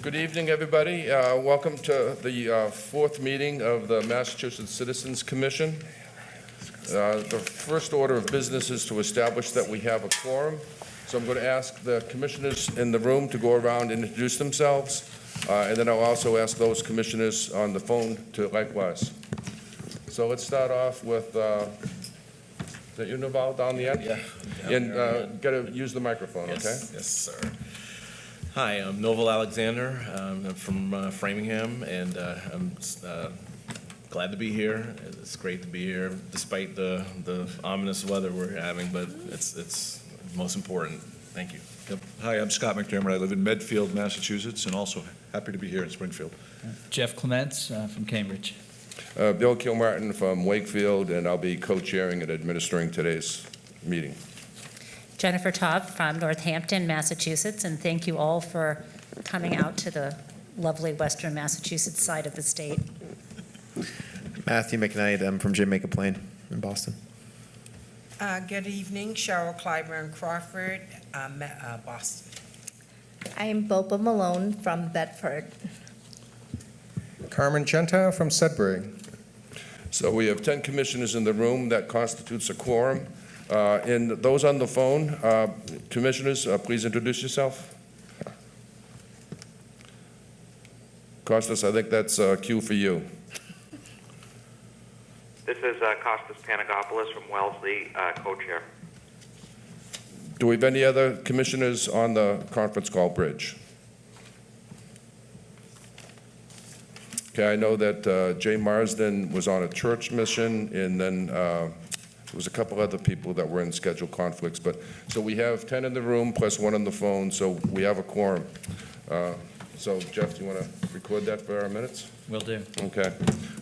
Good evening, everybody. Welcome to the fourth meeting of the Massachusetts Citizens Commission. The first order of business is to establish that we have a quorum. So I'm going to ask the commissioners in the room to go around and introduce themselves. And then I'll also ask those commissioners on the phone to likewise. So let's start off with, is that you, Naval, down the end? Yeah. And got to use the microphone, okay? Yes, sir. Hi, I'm Novel Alexander. I'm from Framingham, and I'm glad to be here. It's great to be here, despite the ominous weather we're having, but it's most important. Thank you. Yep. Hi, I'm Scott McDermott. I live in Medfield, Massachusetts, and also happy to be here in Springfield. Jeff Clements from Cambridge. Bill Kilmartin from Wakefield, and I'll be co-chairing and administering today's meeting. Jennifer Taub from Northampton, Massachusetts, and thank you all for coming out to the lovely Western Massachusetts side of the state. Matthew McKnight, I'm from Jamaica Plain in Boston. Good evening, Cheryl Clyburn Crawford, Boston. I am Bopa Malone from Bedford. Carmen Chenta from Sudbury. So we have 10 commissioners in the room. That constitutes a quorum. And those on the phone, commissioners, please introduce yourself. Costas, I think that's a cue for you. This is Costas Panagopoulos from Wellesley, co-chair. Do we have any other commissioners on the conference call bridge? Okay, I know that Jay Marsden was on a church mission, and then there was a couple other people that were in scheduled conflicts. But so we have 10 in the room plus one on the phone, so we have a quorum. So Jeff, do you want to record that for our minutes? Will do. Okay.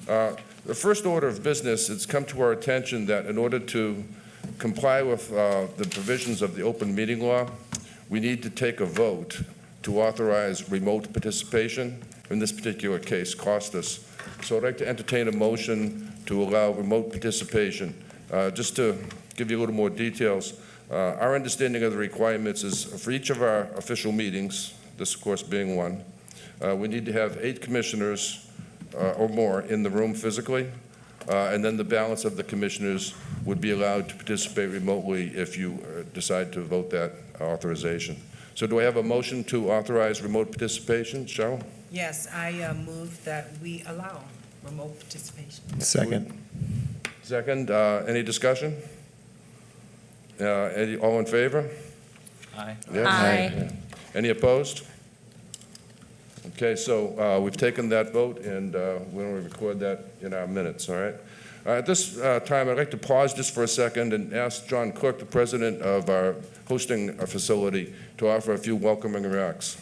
The first order of business, it's come to our attention that in order to comply with the provisions of the open meeting law, we need to take a vote to authorize remote participation. In this particular case, Costas. So I'd like to entertain a motion to allow remote participation. Just to give you a little more details, our understanding of the requirements is for each of our official meetings, this of course being one, we need to have 8 commissioners or more in the room physically, and then the balance of the commissioners would be allowed to participate remotely if you decide to vote that authorization. So do I have a motion to authorize remote participation? Cheryl? Yes, I move that we allow remote participation. Second. Second. Any discussion? All in favor? Aye. Yes. Aye. Yeah. Any opposed? Okay, so we've taken that vote, and we're going to record that in our minutes, all right? At this time, I'd like to pause just for a second and ask John Cook, the president of our hosting facility, to offer a few welcoming remarks.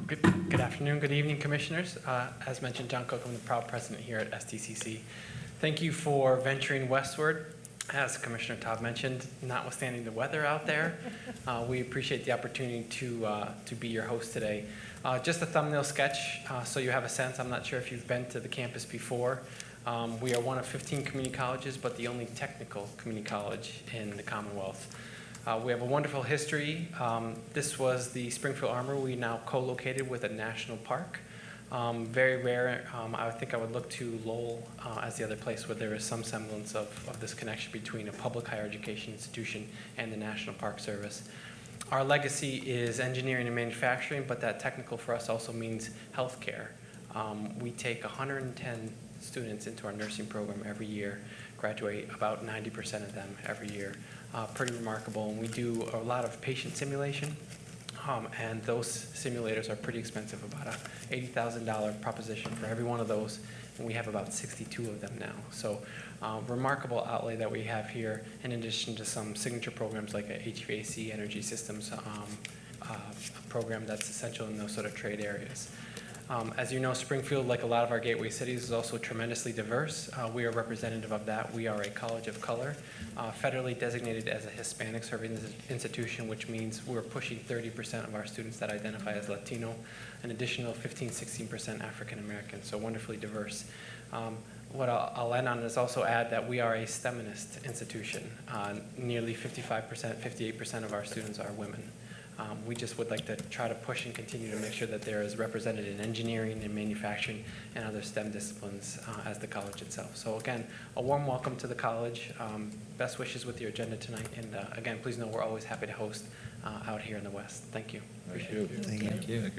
Good afternoon, good evening, commissioners. As mentioned, John Cook, I'm the proud president here at STCC. Thank you for venturing westward. As Commissioner Taub mentioned, notwithstanding the weather out there, we appreciate the opportunity to be your host today. Just a thumbnail sketch so you have a sense. I'm not sure if you've been to the campus before. We are one of 15 community colleges, but the only technical community college in the Commonwealth. We have a wonderful history. This was the Springfield Armory. We now co-located with a national park. Very rare. I think I would look to Lowell as the other place where there is some semblance of this connection between a public higher education institution and the National Park Service. Our legacy is engineering and manufacturing, but that technical for us also means healthcare. We take 110 students into our nursing program every year, graduate about 90% of them every year. Pretty remarkable. And we do a lot of patient simulation, and those simulators are pretty expensive, about a $80,000 proposition for every one of those, and we have about 62 of them now. So remarkable outlay that we have here, in addition to some signature programs like a HVAC energy systems program that's essential in those sort of trade areas. As you know, Springfield, like a lot of our gateway cities, is also tremendously diverse. We are representative of that. We are a college of color, federally designated as a Hispanic serving institution, which means we're pushing 30% of our students that identify as Latino, an additional 15-16% African American, so wonderfully diverse. What I'll end on is also add that we are a STEMinist institution. Nearly 55%, 58% of our students are women. We just would like to try to push and continue to make sure that they're as represented in engineering and manufacturing and other STEM disciplines as the college itself. So again, a warm welcome to the college. Best wishes with your agenda tonight. And again, please know we're always happy to host out here in the West. Thank you. Appreciate it. Thank you.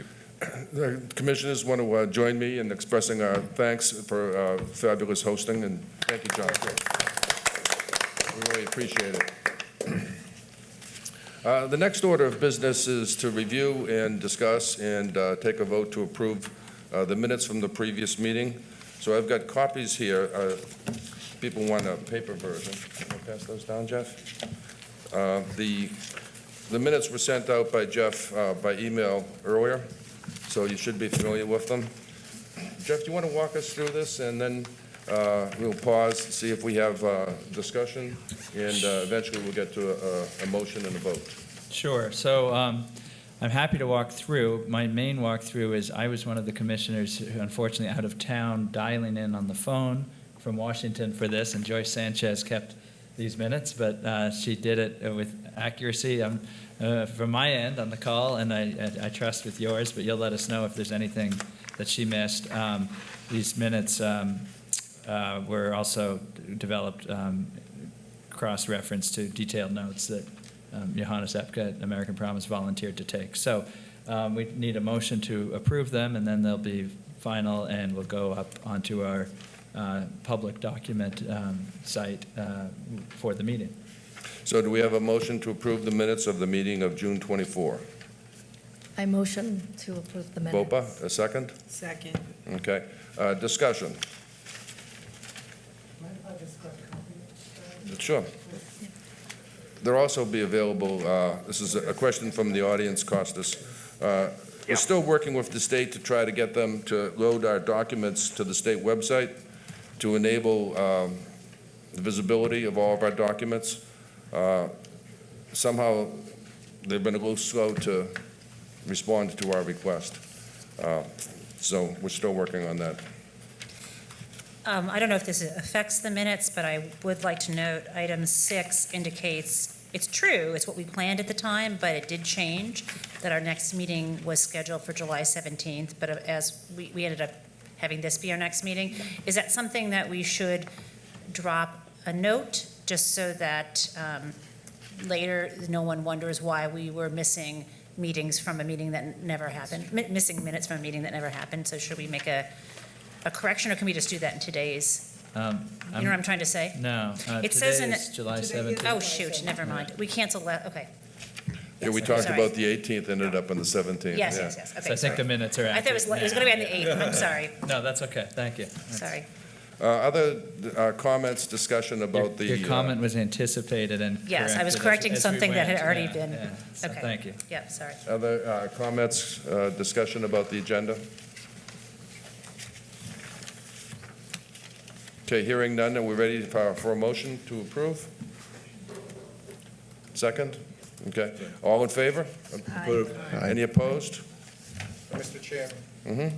The commissioners want to join me in expressing our thanks for fabulous hosting, and thank you, John. We really appreciate it. The next order of business is to review and discuss and take a vote to approve the minutes from the previous meeting. So I've got copies here. People want a paper version. Can I pass those down, Jeff? The minutes were sent out by Jeff by email earlier, so you should be familiar with them. Jeff, do you want to walk us through this, and then we'll pause, see if we have discussion, and eventually we'll get to a motion and a vote. Sure. So I'm happy to walk through. My main walkthrough is I was one of the commissioners who, unfortunately, out of town, dialing in on the phone from Washington for this, and Joyce Sanchez kept these minutes, but she did it with accuracy from my end on the call, and I trust with yours, but you'll let us know if there's anything that she missed. These minutes were also developed cross-reference to detailed notes that Johannes Epke at American Promise volunteered to take. So we need a motion to approve them, and then they'll be final and will go up onto our public document site for the meeting. So do we have a motion to approve the minutes of the meeting of June 24? I motion to approve the minutes. Bopa, a second? Second. Okay. Discussion. Sure. They'll also be available, this is a question from the audience, Costas. We're still working with the state to try to get them to load our documents to the state website to enable the visibility of all of our documents. Somehow, they've been a little slow to respond to our request. So we're still working on that. I don't know if this affects the minutes, but I would like to note item 6 indicates, it's true, it's what we planned at the time, but it did change, that our next meeting was scheduled for July 17th, but as we ended up having this be our next meeting. Is that something that we should drop a note, just so that later no one wonders why we were missing meetings from a meeting that never happened, missing minutes from a meeting that never happened? So should we make a correction, or can we just do that in today's? You know what I'm trying to say? No. It says in Today is July 17th. Oh, shoot, never mind. We canceled that, okay. Yeah, we Yes, talked sorry. about the 18th, ended up on the 17th. Yes, yeah. yes, yes, So okay, I think the sorry. minutes are I thought it was going to be on the 8th, I'm sorry, No, that's okay. Thank you. sorry. Other comments, discussion about Your the... comment was anticipated and Yes, I was corrected correcting as we something that went. had already Yeah, been, yeah. So okay. thank you. Yeah, sorry. Other comments, discussion about the agenda? Okay, hearing none, are we ready for a motion to approve? Second? Okay. All in favor? Approved. Any opposed? Mr. Chairman, Mm-hmm.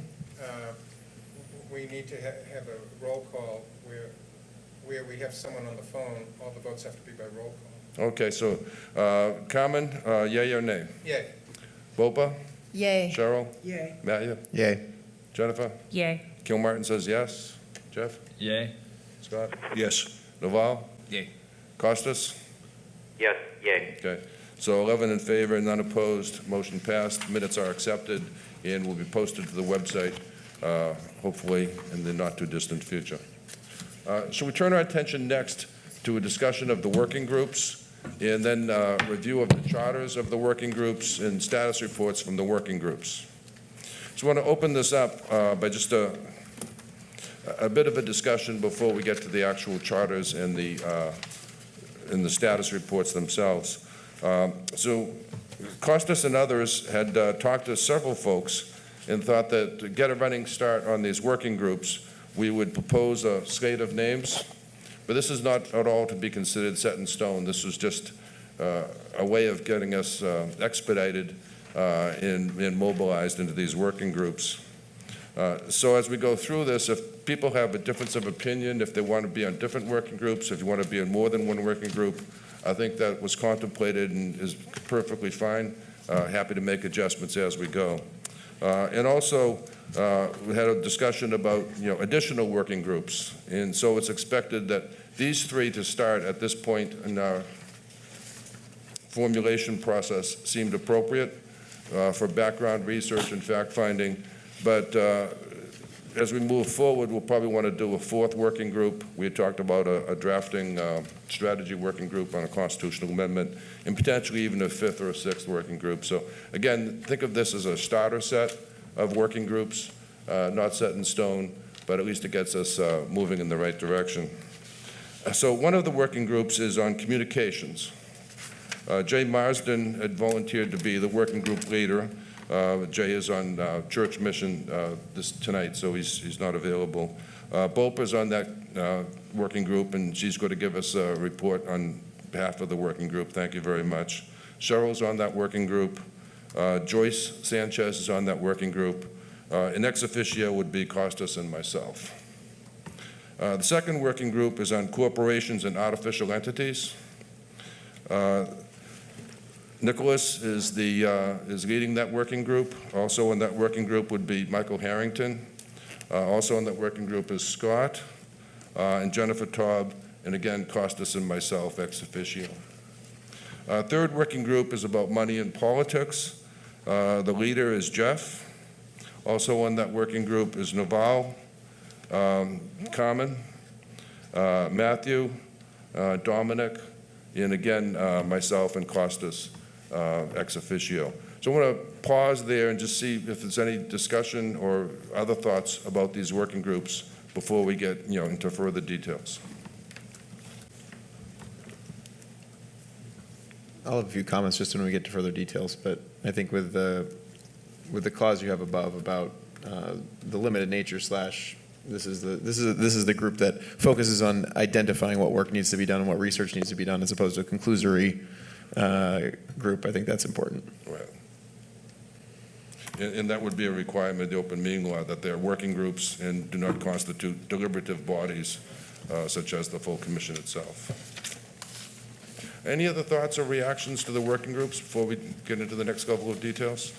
we need to have a roll call where we have someone on the phone. All the votes have to be by roll call. Okay, so Carmen, yea or nay? Yay. Bopa? Yay. Cheryl? Yay. Matthew? Yay. Jennifer? Yay. Kilmartin says yes. Jeff? Yay. Scott? Yes. Naval? Yay. Costas? Yes, yay. Okay, so 11 in favor, none opposed, motion passed, minutes are accepted, and will be posted to the website, hopefully in the not-too-distant future. Shall we turn our attention next to a discussion of the working groups, and then review of the charters of the working groups and status reports from the working groups. So I want to open this up by just a bit of a discussion before we get to the actual charters and the status reports themselves. So Costas and others had talked to several folks and thought that to get a running start on these working groups, we would propose a slate of names. But this is not at all to be considered set in stone. This was just a way of getting us expedited and mobilized into these working groups. So as we go through this, if people have a difference of opinion, if they want to be on different working groups, if you want to be in more than one working group, I think that was contemplated and is perfectly fine. happy to make adjustments as we go. And also, we had a discussion about, additional working groups. And so it's expected that these three to start at this point in our formulation process seemed appropriate for background research and fact-finding. But as we move forward, we'll probably want to do a fourth working group. We had talked about a drafting strategy working group on a constitutional amendment, and potentially even a fifth or a sixth working group. So again, think of this as a starter set of working groups, not set in stone, but at least it gets us moving in the right direction. So one of the working groups is on communications. Jay Marsden had volunteered to be the working group leader. Jay is on church mission tonight, so he's not available. Bopa's on that working group, and she's going to give us a report on behalf of the working group. Thank you very much. Cheryl's on that working group. Joyce Sanchez is on that working group. And ex officio would be Costas and myself. The second working group is on corporations and artificial entities. Nicholas is leading that working group. Also in that working group would be Michael Harrington. Also in that working group is Scott and Jennifer Taub, and again, Costas and myself, ex officio. Third working group is about money and politics. The leader is Jeff. Also on that working group is Naval, Carmen, Matthew, Dominic, and again, myself and Costas, ex officio. So I want to pause there and just see if there's any discussion or other thoughts about these working groups before we get into further details. I'll have a few comments just when we get to further details, but I think with the clause you have above about the limited nature slash this is the group that focuses on identifying what work needs to be done and what research needs to be done as opposed to a conclusory group. I think that's important. Right. And that would be a requirement of the open meeting law, that they're working groups and do not constitute deliberative bodies such as the full commission itself. Any other thoughts or reactions to the working groups before we get into the next couple of details?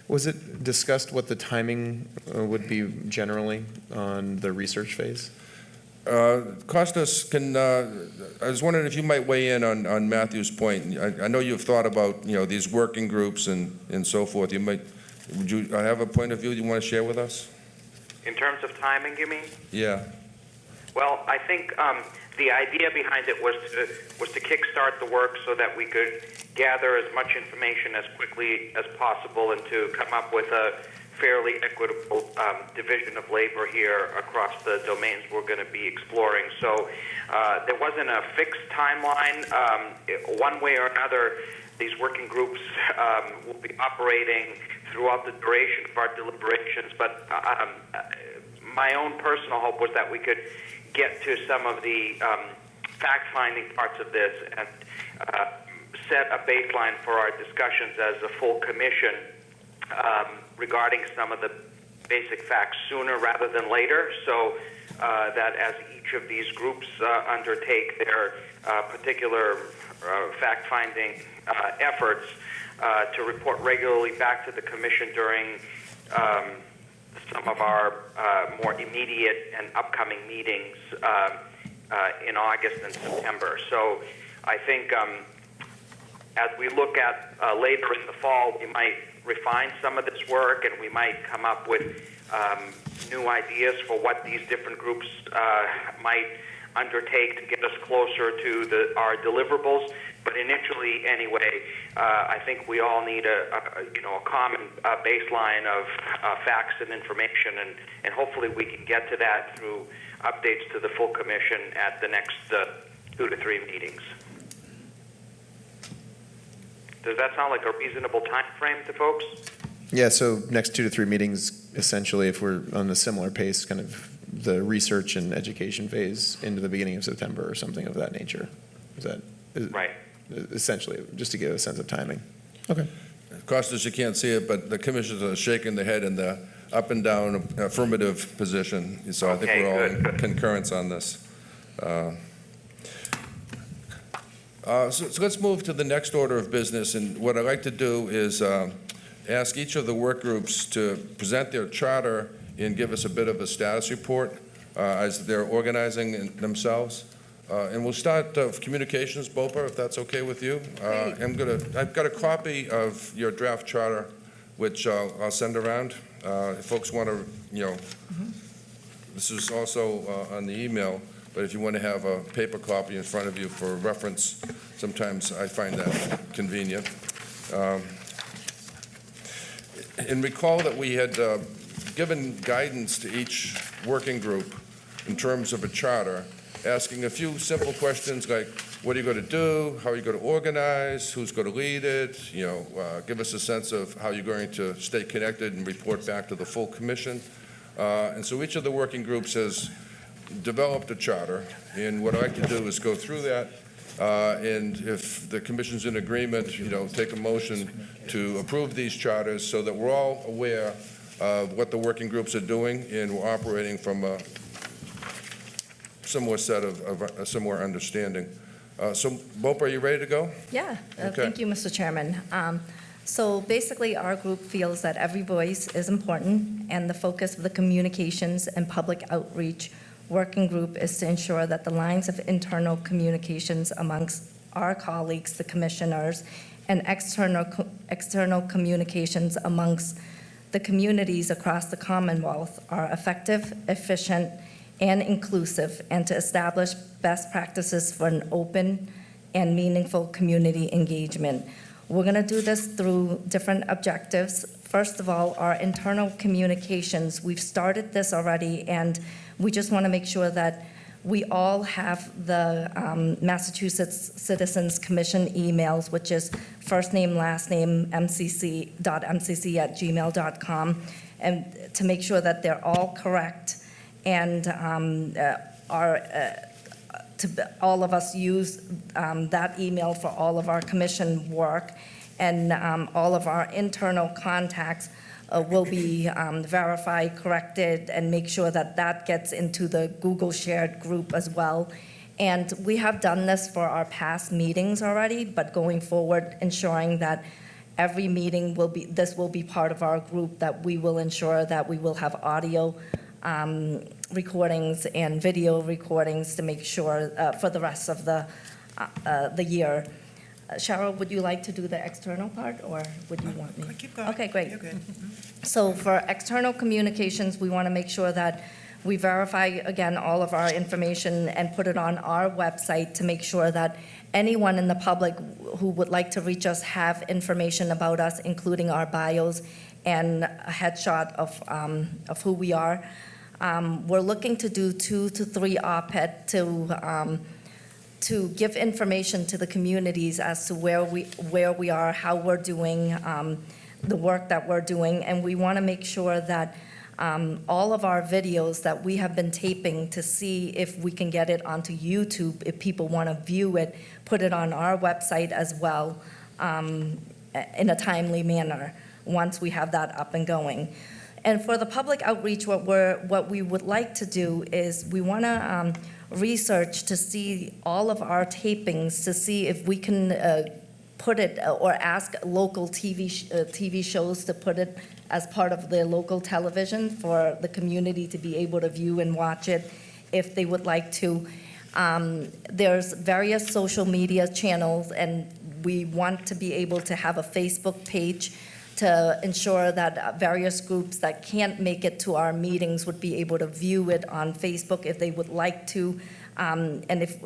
Was it discussed what the timing would be generally on the research phase? Costas, I was wondering if you might weigh in on Matthew's point. I know you've thought about these working groups and so forth. Would you have a point of view you want to share with us? In terms of timing, you mean? Yeah. Well, I think the idea behind it was to kickstart the work so that we could gather as much information as quickly as possible and to come up with a fairly equitable division of labor here across the domains we're going to be exploring. So there wasn't a fixed timeline. One way or another, these working groups will be operating throughout the duration of our deliberations, but my own personal hope was that we could get to some of the fact-finding parts of this and set a baseline for our discussions as a full commission regarding some of the basic facts sooner rather than later, so that as each of these groups undertake their particular fact-finding efforts to report regularly back to the commission during some of our more immediate and upcoming meetings in August and September. So I think as we look at later in the fall, we might refine some of this work and we might come up with new ideas for what these different groups might undertake to get us closer to our deliverables. But initially, anyway, I think we all need a common baseline of facts and information, and hopefully we can get to that through updates to the full commission at the next 2 to 3 meetings. Does that sound like a reasonable time frame to folks? Yeah, so next 2 to 3 meetings, essentially, if we're on a similar pace, kind of the research and education phase into the beginning of September or something of that nature. Is right? Essentially, just to give a sense of timing. Okay. Costas, you can't see it, but the commissioners are shaking their head in the up and down affirmative position. So I think we're all in concurrence on this. So let's move to the next order of business, and what I'd like to do is ask each of the work groups to present their charter and give us a bit of a status report as they're organizing themselves. And we'll start with communications, Bopa, if that's okay with you. I've got a copy of your draft charter, which I'll send around. If folks want to, this is also on the email, but if you want to have a paper copy in front of you for reference, sometimes I find that convenient. And recall that we had given guidance to each working group in terms of a charter, asking a few simple questions like, what are you going to do? How are you going to organize? Who's going to lead it? Give us a sense of how you're going to stay connected and report back to the full commission. And so each of the working groups has developed a charter, and what I like to do is go through that, and if the commission's in agreement, take a motion to approve these charters so that we're all aware of what the working groups are doing, and we're operating from a similar set of a similar understanding. So, Bopa, are you ready to go? Yeah, Okay. thank you, Mr. Chairman. So basically, our group feels that every voice is important, and the focus of the communications and public outreach working group is to ensure that the lines of internal communications amongst our colleagues, the commissioners, and external communications amongst the communities across the Commonwealth are effective, efficient, and inclusive, and to establish best practices for an open and meaningful community engagement. We're going to do this through different objectives. First of all, our internal communications. We've started this already, and we just want to make sure that we all have the Massachusetts Citizens Commission emails, which is first name, last name, mcc.gmail.com, and to make sure that they're all correct, and all of us use that email for all of our commission work, and all of our internal contacts will be verified, corrected, and make sure that that gets into the Google shared group as well. And we have done this for our past meetings already, but going forward, ensuring that every meeting this will be part of our group, that we will ensure that we will have audio recordings and video recordings to make sure for the rest of the year. Cheryl, would you like to do the external part, or would you want me? Keep going. Okay, great. You're good. So for external communications, we want to make sure that we verify, again, all of our information and put it on our website to make sure that anyone in the public who would like to reach us have information about us, including our bios and a headshot of who we are. We're looking to do 2 to 3 op-ed to give information to the communities as to where we are, how we're doing, the work that we're doing, and we want to make sure that all of our videos that we have been taping to see if we can get it onto YouTube, if people want to view it, put it on our website as well in a timely manner once we have that up and going. And for the public outreach, what we would like to do is we want to research to see all of our tapings to see if we can put it or ask local TV shows to put it as part of their local television for the community to be able to view and watch it if they would like to. There's various social media channels, and we want to be able to have a Facebook page to ensure that various groups that can't make it to our meetings would be able to view it on Facebook if they would like to. And if,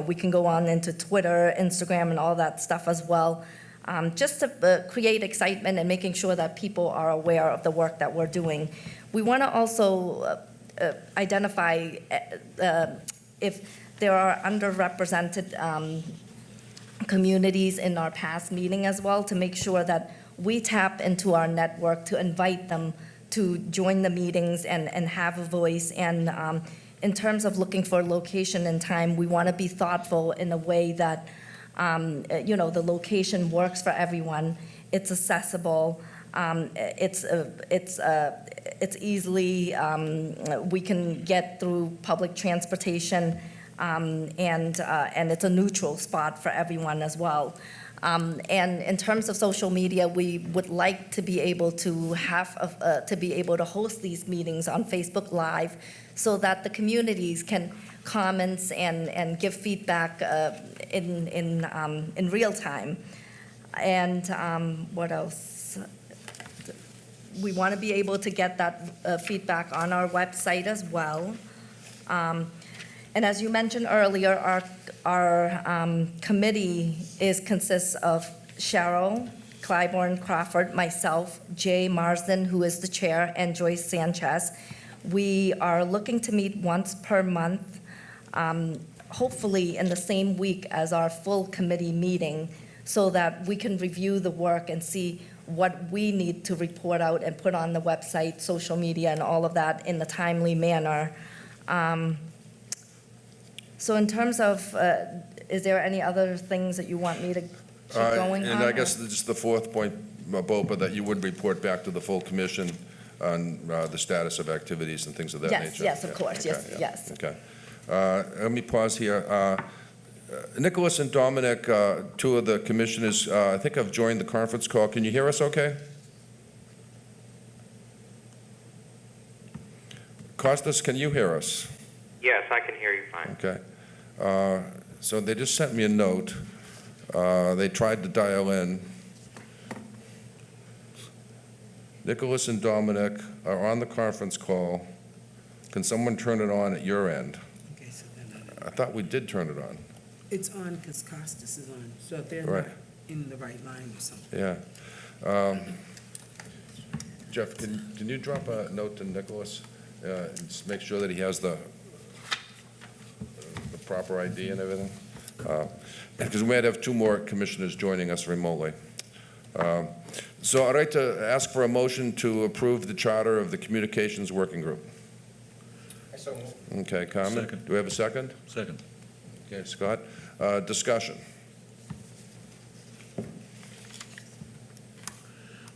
we can go on into Twitter, Instagram, and all that stuff as well, just to create excitement and making sure that people are aware of the work that we're doing. We want to also identify if there are underrepresented communities in our past meeting as well, to make sure that we tap into our network to invite them to join the meetings and have a voice. And in terms of looking for location and time, we want to be thoughtful in a way that, the location works for everyone. It's accessible. It's easily, we can get through public transportation. and it's a neutral spot for everyone as well. And in terms of social media, we would like to be able to host these meetings on Facebook Live so that the communities can comment and give feedback in real time. And what else? We want to be able to get that feedback on our website as well. And as you mentioned earlier, our committee consists of Cheryl Clybourne Crawford, myself, Jay Marsden, who is the chair, and Joyce Sanchez. We are looking to meet once per month, hopefully in the same week as our full committee meeting, so that we can review the work and see what we need to report out and put on the website, social media, and all of that in a timely manner. So in terms of, is there any other things that you want me to keep going on? And I guess just the fourth point, Bopa, that you would report back to the full commission on the status of activities and things of that nature. Yes, of Yeah, course, okay, yes, yeah, yes. Okay. Let me pause here. Nicholas and Dominic, two of the commissioners, I think have joined the conference call. Can you hear us okay? Costas, can you hear us? Yes, I can hear you fine. Okay. So they just sent me a note. They tried to dial in. Nicholas and Dominic are on the conference call. Can someone turn it on at your end? Okay, so then I thought we did turn it on. it's on because Costas is on, so if they're Right. not in the right line or something. Yeah. Jeff, can you drop a note to Nicholas? And just make sure that he has the proper ID and everything? Because we might have two more commissioners joining us remotely. So I'd like to ask for a motion to approve the charter of the Communications Working Group. I so move. Okay, Carmen? Second. Do we have a second? Second. Okay, Scott. Discussion.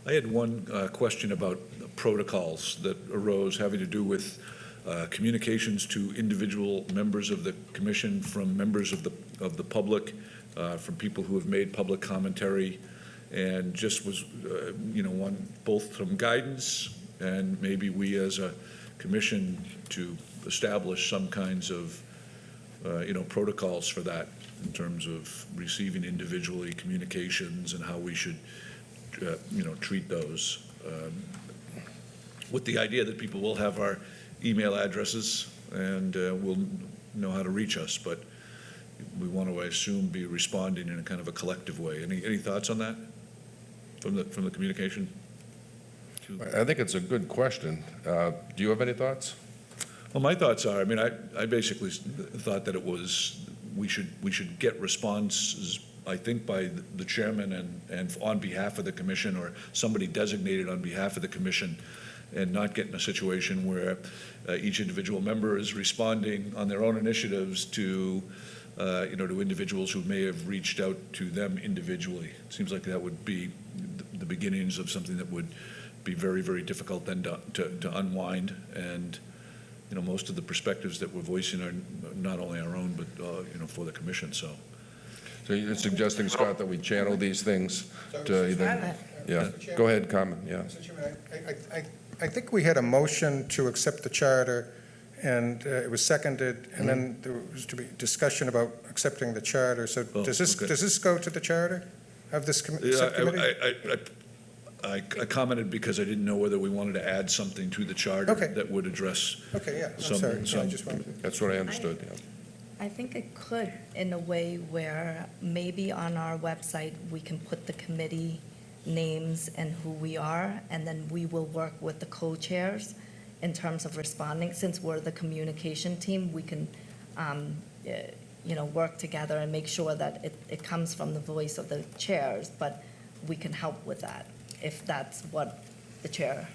I had one question about protocols that arose having to do with communications to individual members of the commission from members of the public, from people who have made public commentary, and just was, one, both from guidance and maybe we as a commission to establish some kinds of, protocols for that in terms of receiving individually communications and how we should, treat those. With the idea that people will have our email addresses and will know how to reach us, but we want to, I assume, be responding in a kind of a collective way. Any thoughts on that from the communication? I think it's a good question. Do you have any thoughts? Well, my thoughts are, I basically thought that it was, we should get responses, I think, by the chairman and on behalf of the commission or somebody designated on behalf of the commission, and not get in a situation where each individual member is responding on their own initiatives to, to individuals who may have reached out to them individually. It seems like that would be the beginnings of something that would be very, very difficult then to unwind. And, most of the perspectives that we're voicing are not only our own, but, for the commission, so. So you're suggesting, Scott, that we channel these things So, to Mr. either, Chairman, yeah. Mr. Chairman. Go ahead, Carmen, yeah. Mr. Chairman, I think we had a motion to accept the charter, and it was seconded, and then there was to be discussion about accepting the charter. So Oh, does this okay. Go to the charter of this subcommittee? I commented because I didn't know whether we wanted to add something to the charter Okay. that would address. Okay, yeah, I'm Some- sorry. Yeah, I some- just wanted to. That's what I understood, yeah. I think it could in a way where maybe on our website, we can put the committee names and who we are, and then we will work with the co-chairs in terms of responding. Since we're the communication team, we can, work together and make sure that it comes from the voice of the chairs, but we can help with that if that's what the chair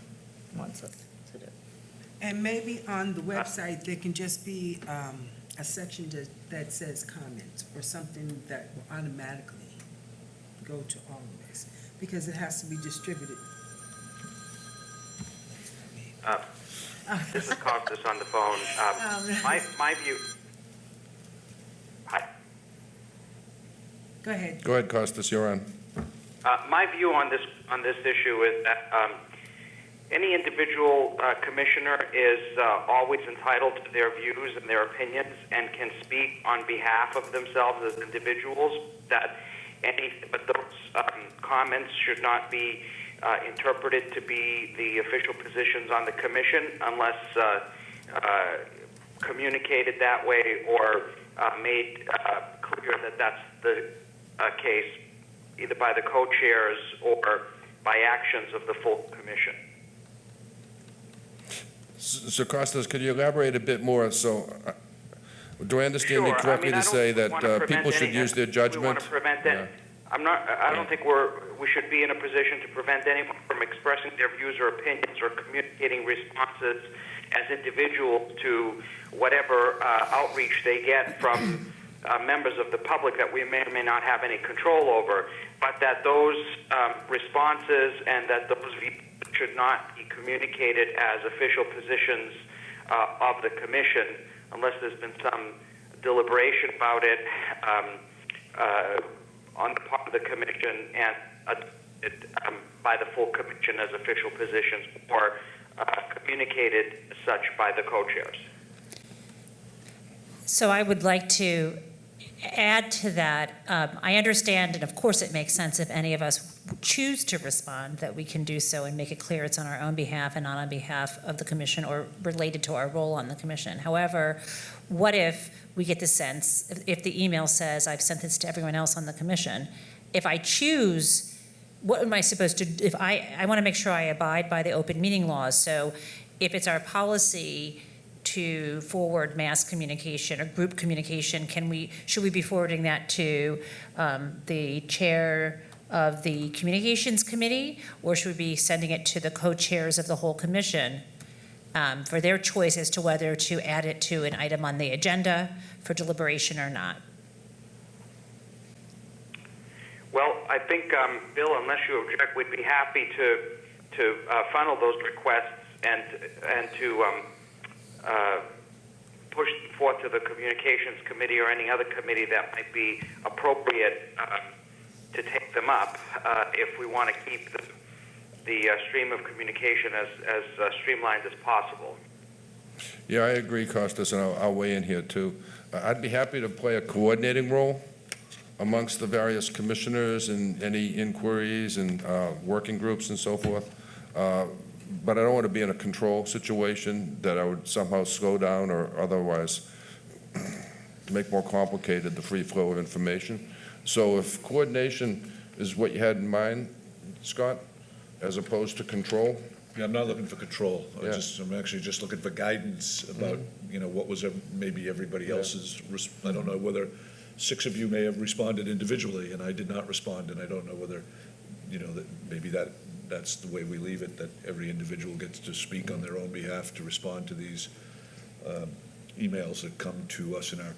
wants us to do. And maybe on the website, there can just be a section that says comments or something that will automatically go to all of us, because it has to be distributed. This is Costas on the phone. My view, Go ahead. Go ahead, Costas, you're on. My view on this issue is that any individual commissioner is always entitled to their views and their opinions and can speak on behalf of themselves as individuals. But those comments should not be interpreted to be the official positions on the commission unless communicated that way or made clear that that's the case either by the co-chairs or by actions of the full commission. So Costas, could you elaborate a bit more? So do I understand you Sure. correctly to say that people should use their We judgment? want to prevent that. I don't think we should be in a position to prevent anyone from expressing their views or opinions or communicating responses as individuals to whatever outreach they get from members of the public that we may or may not have any control over, but that those responses and that those views should not be communicated as official positions of the commission unless there's been some deliberation about it on the part of the commission and by the full commission as official positions or communicated as such by the co-chairs. So I would like to add to that. I understand, and of course it makes sense if any of us choose to respond, that we can do so and make it clear it's on our own behalf and not on behalf of the commission or related to our role on the commission. However, what if we get the sense, if the email says, I've sent this to everyone else on the commission, if I choose, what am I supposed to, if I want to make sure I abide by the open meeting laws. So if it's our policy to forward mass communication or group communication, should we be forwarding that to the chair of the communications committee, or should we be sending it to the co-chairs of the whole commission for their choice as to whether to add it to an item on the agenda for deliberation or not? Well, I think, Bill, unless you object, we'd be happy to funnel those requests and to push forth to the communications committee or any other committee that might be appropriate to take them up if we want to keep the stream of communication as streamlined as possible. Yeah, I agree, Costas, and I'll weigh in here too. I'd be happy to play a coordinating role amongst the various commissioners and any inquiries and working groups and so forth. But I don't want to be in a control situation that I would somehow slow down or otherwise make more complicated the free flow of information. So if coordination is what you had in mind, Scott, as opposed to control? Yeah, I'm not looking for control. Yeah. I'm actually just looking for guidance about, what was maybe everybody else's, I don't know whether 6 of you may have responded individually and I did not respond, and I don't know whether, that maybe that's the way we leave it, that every individual gets to speak on their own behalf to respond to these emails that come to us in our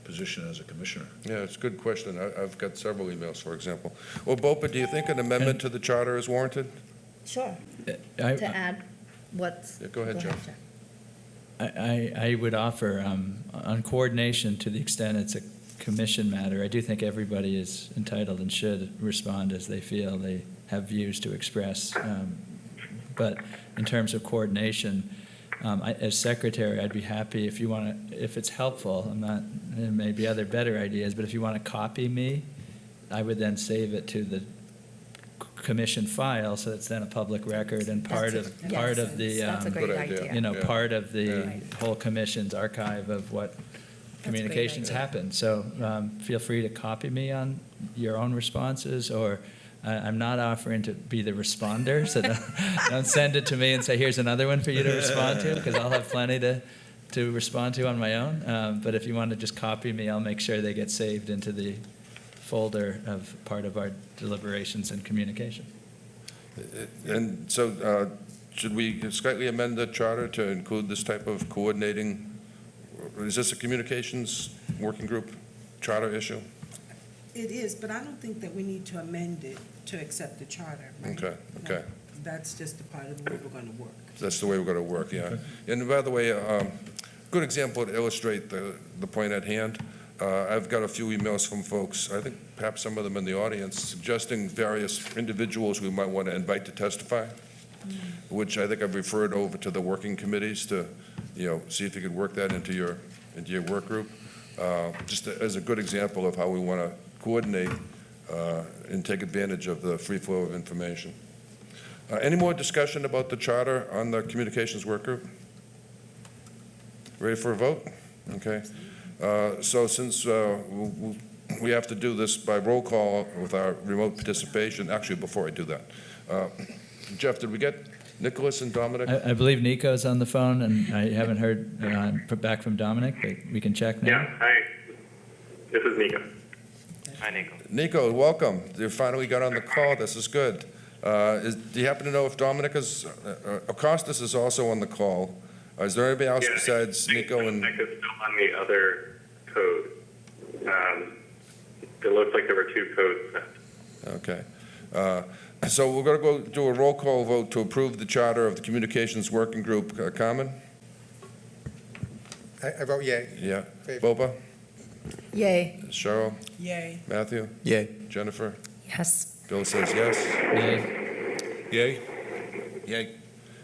position as a commissioner. Yeah, it's a good question. I've got several emails, for example. Well, Bopa, do you think an amendment to the charter is warranted? Sure. To I, add what's. Yeah, go ahead, Joe. I would offer on coordination, to the extent it's a commission matter, I do think everybody is entitled and should respond as they feel they have views to express. But in terms of coordination, as secretary, I'd be happy if you want to, if it's helpful, there may be other better ideas, but if you want to copy me, I would then save it to the commission file, so it's then a public record and part of the, That's a great good idea. idea. Yeah. part of the Yeah. whole commission's archive of what a great communications idea. happen. So feel free to copy me on your own responses, or I'm not offering to be the responder, so don't send it to me and say, here's another one for you to respond to, because I'll have plenty to respond to on my own. But if you want to just copy me, I'll make sure they get saved into the folder of part of our deliberations and communication. And so should we slightly amend the charter to include this type of coordinating? Is this a communications working group charter issue? It is, but I don't think that we need to amend it to accept the charter, right? Okay. That's just a part of the way we're going to work. That's the way we're going to work, yeah. And by the way, good example to illustrate the point at hand. I've got a few emails from folks, I think perhaps some of them in the audience, suggesting various individuals we might want to invite to testify, which I think I've referred over to the working committees to, see if you could work that into your work group. Just as a good example of how we want to coordinate and take advantage of the free flow of information. Any more discussion about the charter on the communications work group? Ready for a vote? Okay. So since we have to do this by roll call with our remote participation, actually, before I do that, Jeff, did we get Nicholas and Dominic? I believe Nico's on the phone, and I haven't heard back from Dominic, but we can check now. Yeah, hi. This is Nico. Hi, Nico. Nico, welcome. You finally got on the call. This is good. Do you happen to know if Dominic is, Acostas is also on the call? Is there anybody else besides Nico and? Dominic is still on the other code. It looks like there were two codes sent. Okay. So we're going to go do a roll call vote to approve the charter of the Communications Working Group. Carmen? I vote yea. Yeah. Favor. Boba? Yay. Cheryl? Yay. Matthew? Yay. Jennifer? Yes. Bill says yes. Yay. Yay? Yay.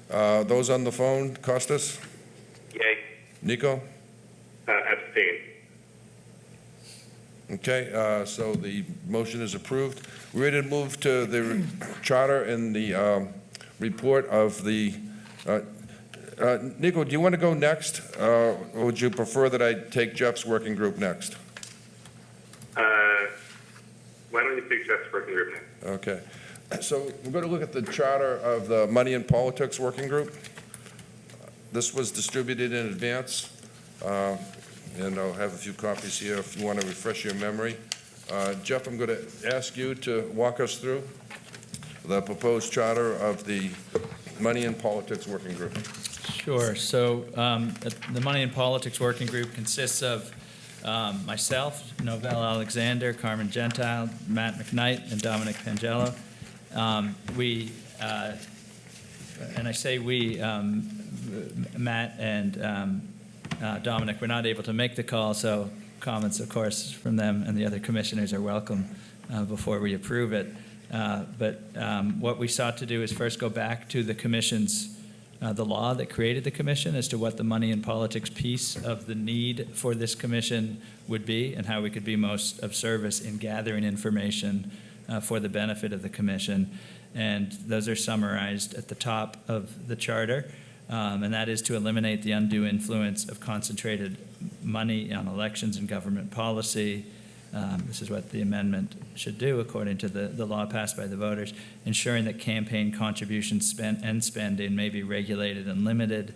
Those on the phone, Costas? Yay. Nico? Abstain. Okay, so the motion is approved. We're ready to move to the charter and the report of the, Nico, do you want to go next? Or would you prefer that I take Jeff's working group next? Why don't you take Jeff's working group next? Okay. So we're going to look at the charter of the Money and Politics Working Group. This was distributed in advance, and I'll have a few copies here if you want to refresh your memory. Jeff, I'm going to ask you to walk us through the proposed charter of the Money and Politics Working Group. Sure. So the Money and Politics Working Group consists of myself, Novell Alexander, Carmen Gentile, Matt McKnight, and Dominic Pangello. And I say we, Matt and Dominic were not able to make the call, so comments, of course, from them and the other commissioners are welcome before we approve it. But what we sought to do is first go back to the commission's the law that created the commission as to what the money and politics piece of the need for this commission would be and how we could be most of service in gathering information for the benefit of the commission. And those are summarized at the top of the charter. And that is to eliminate the undue influence of concentrated money on elections and government policy. This is what the amendment should do according to the law passed by the voters, ensuring that campaign contributions spent and spending may be regulated and limited.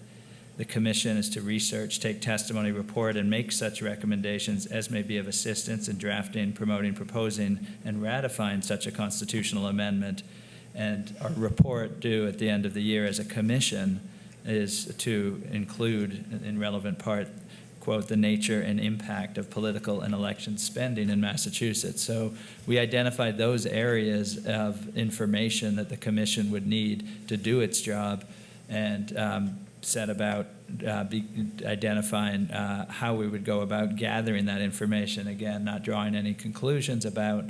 The commission is to research, take testimony, report, and make such recommendations as may be of assistance in drafting, promoting, proposing, and ratifying such a constitutional amendment. And our report due at the end of the year as a commission is to include, in relevant part, quote, the nature and impact of political and election spending in Massachusetts. So we identified those areas of information that the commission would need to do its job and set about identifying how we would go about gathering that information. Again, not drawing any conclusions about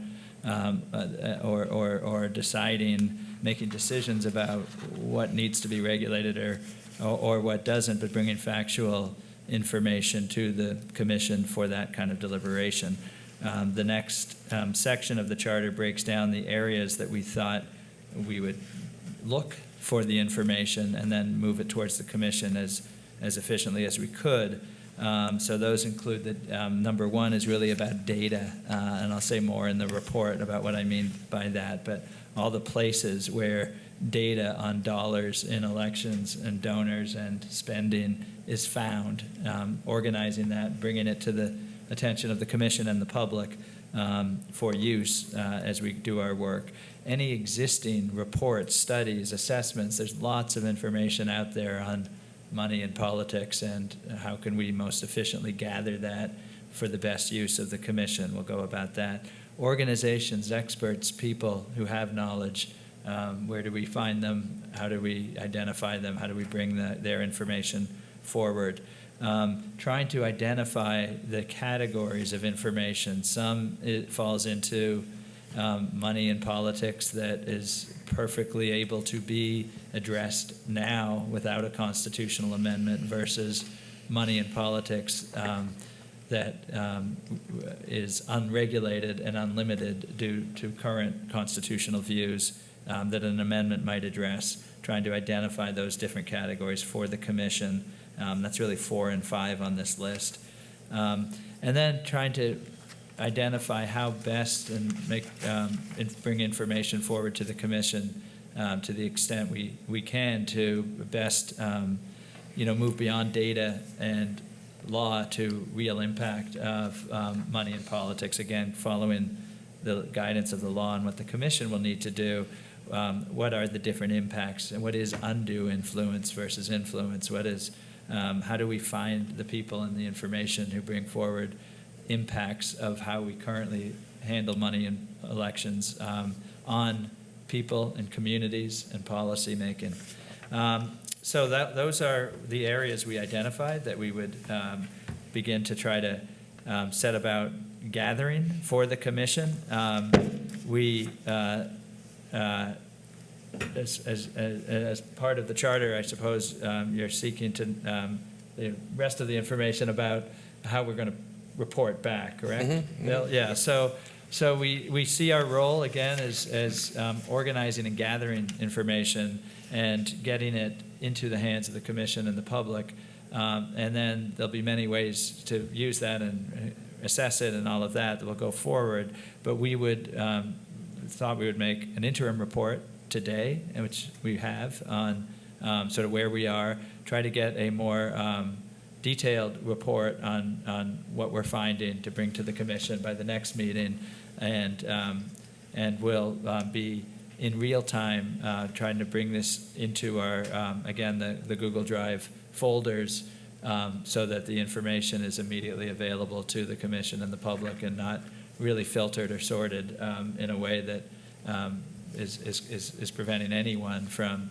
or deciding, making decisions about what needs to be regulated or what doesn't, but bringing factual information to the commission for that kind of deliberation. The next section of the charter breaks down the areas that we thought we would look for the information and then move it towards the commission as efficiently as we could. So those include that number one is really about data, and I'll say more in the report about what I mean by that, but all the places where data on dollars in elections and donors and spending is found, organizing that, bringing it to the attention of the commission and the public for use as we do our work. Any existing reports, studies, assessments, there's lots of information out there on money and politics and how can we most efficiently gather that for the best use of the commission. We'll go about that. Organizations, experts, people who have knowledge, where do we find them? How do we identify them? How do we bring their information forward? trying to identify the categories of information. Some it falls into money and politics that is perfectly able to be addressed now without a constitutional amendment versus money and politics that is unregulated and unlimited due to current constitutional views that an amendment might address, trying to identify those different categories for the commission. That's really 4 and 5 on this list. And then trying to identify how best and bring information forward to the commission to the extent we can to best move beyond data and law to real impact of money and politics. Again, following the guidance of the law and what the commission will need to do. What are the different impacts and what is undue influence versus influence? What is how do we find the people and the information who bring forward impacts of how we currently handle money in elections on people and communities and policy making. So those are the areas we identified that we would begin to try to set about gathering for the commission. As part of the charter, I suppose you're seeking to the rest of the information about how we're going to report back, correct? Mm-hmm. Bill? Yeah. So we see our role again as organizing and gathering information and getting it into the hands of the commission and the public, and then there'll be many ways to use that and assess it and all of that will go forward. But we would thought we would make an interim report today, which we have on sort of where we are, try to get a more detailed report on what we're finding to bring to the commission by the next meeting, and we'll be in real time trying to bring this into our, again, the Google Drive folders so that the information is immediately available to the commission and the public and not really filtered or sorted in a way that is preventing anyone from,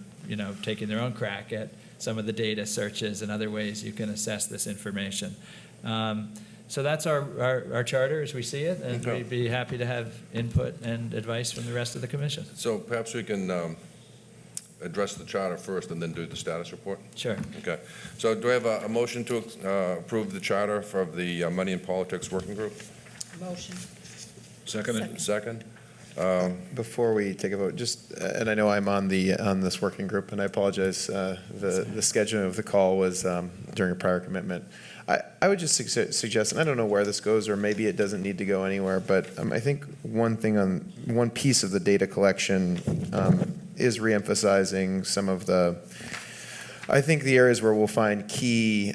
taking their own crack at some of the data searches and other ways you can assess this information. So that's our charter as we see it, and Okay. we'd be happy to have input and advice from the rest of the commission. So perhaps we can address the charter first and then do the status report? Sure. Okay. So do I have a motion to approve the charter for the Money and Politics Working Group? Motion. Second? Second? Before we take a vote, just, and I know I'm on this working group, and I apologize, the scheduling of the call was during a prior commitment. I would just suggest, and I don't know where this goes, or maybe it doesn't need to go anywhere, but I think one piece of the data collection is reemphasizing some of the areas where we'll find key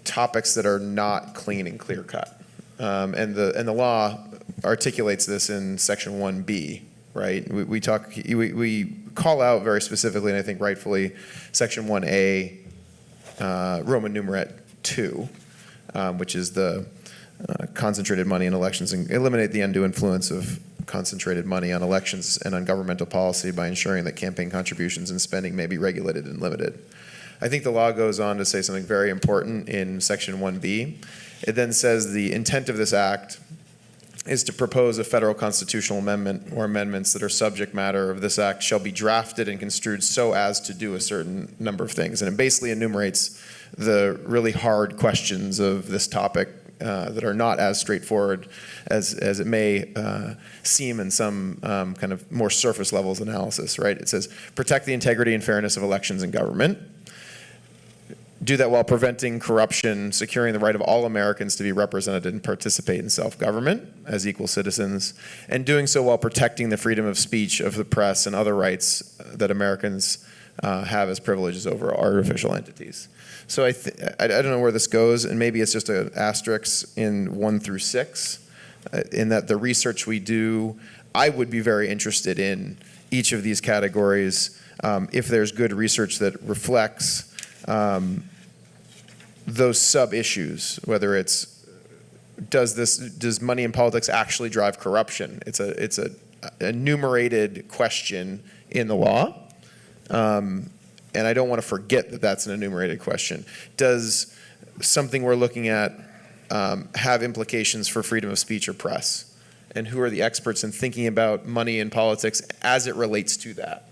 topics that are not clean and clear cut. And the law articulates this in Section 1B, right? We call out very specifically, and I think rightfully, Section 1A, Roman numerat 2, which is the concentrated money in elections, and eliminate the undue influence of concentrated money on elections and on governmental policy by ensuring that campaign contributions and spending may be regulated and limited. I think the law goes on to say something very important in Section 1B. It then says the intent of this act is to propose a federal constitutional amendment or amendments that are subject matter of this act shall be drafted and construed so as to do a certain number of things. And it basically enumerates the really hard questions of this topic that are not as straightforward as it may seem in some kind of more surface levels analysis, right? It says, protect the integrity and fairness of elections and government. Do that while preventing corruption, securing the right of all Americans to be represented and participate in self-government as equal citizens, and doing so while protecting the freedom of speech, of the press, and other rights that Americans have as privileges over artificial entities. So I don't know where this goes, and maybe it's just an asterisk in 1 through 6, in that the research we do, I would be very interested in each of these categories if there's good research that reflects those sub-issues, whether it's does money in politics actually drive corruption? It's a enumerated question in the law, and and I don't want to forget that that's an enumerated question. Does something we're looking at have implications for freedom of speech or press? And who are the experts in thinking about money and politics as it relates to that?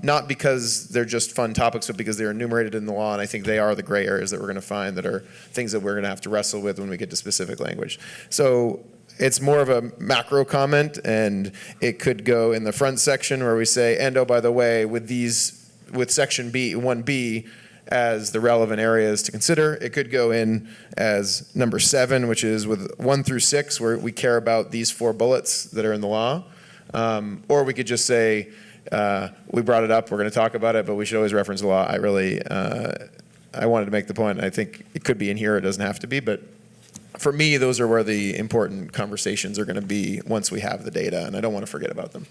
Not because they're just fun topics, but because they're enumerated in the law, and I think they are the gray areas that we're going to find that are things that we're going to have to wrestle with when we get to specific language. So it's more of a macro comment, and it could go in the front section where we say, and oh, by the way, with section B, 1B, as the relevant areas to consider. It could go in as number 7, which is with 1 through 6, where we care about these 4 bullets that are in the law. Or we could just say, we brought it up, we're going to talk about it, but we should always reference the law. I wanted to make the point. I think it could be in here, it doesn't have to be, but for me, those are where the important conversations are going to be once we have the data, and I don't want to forget about them.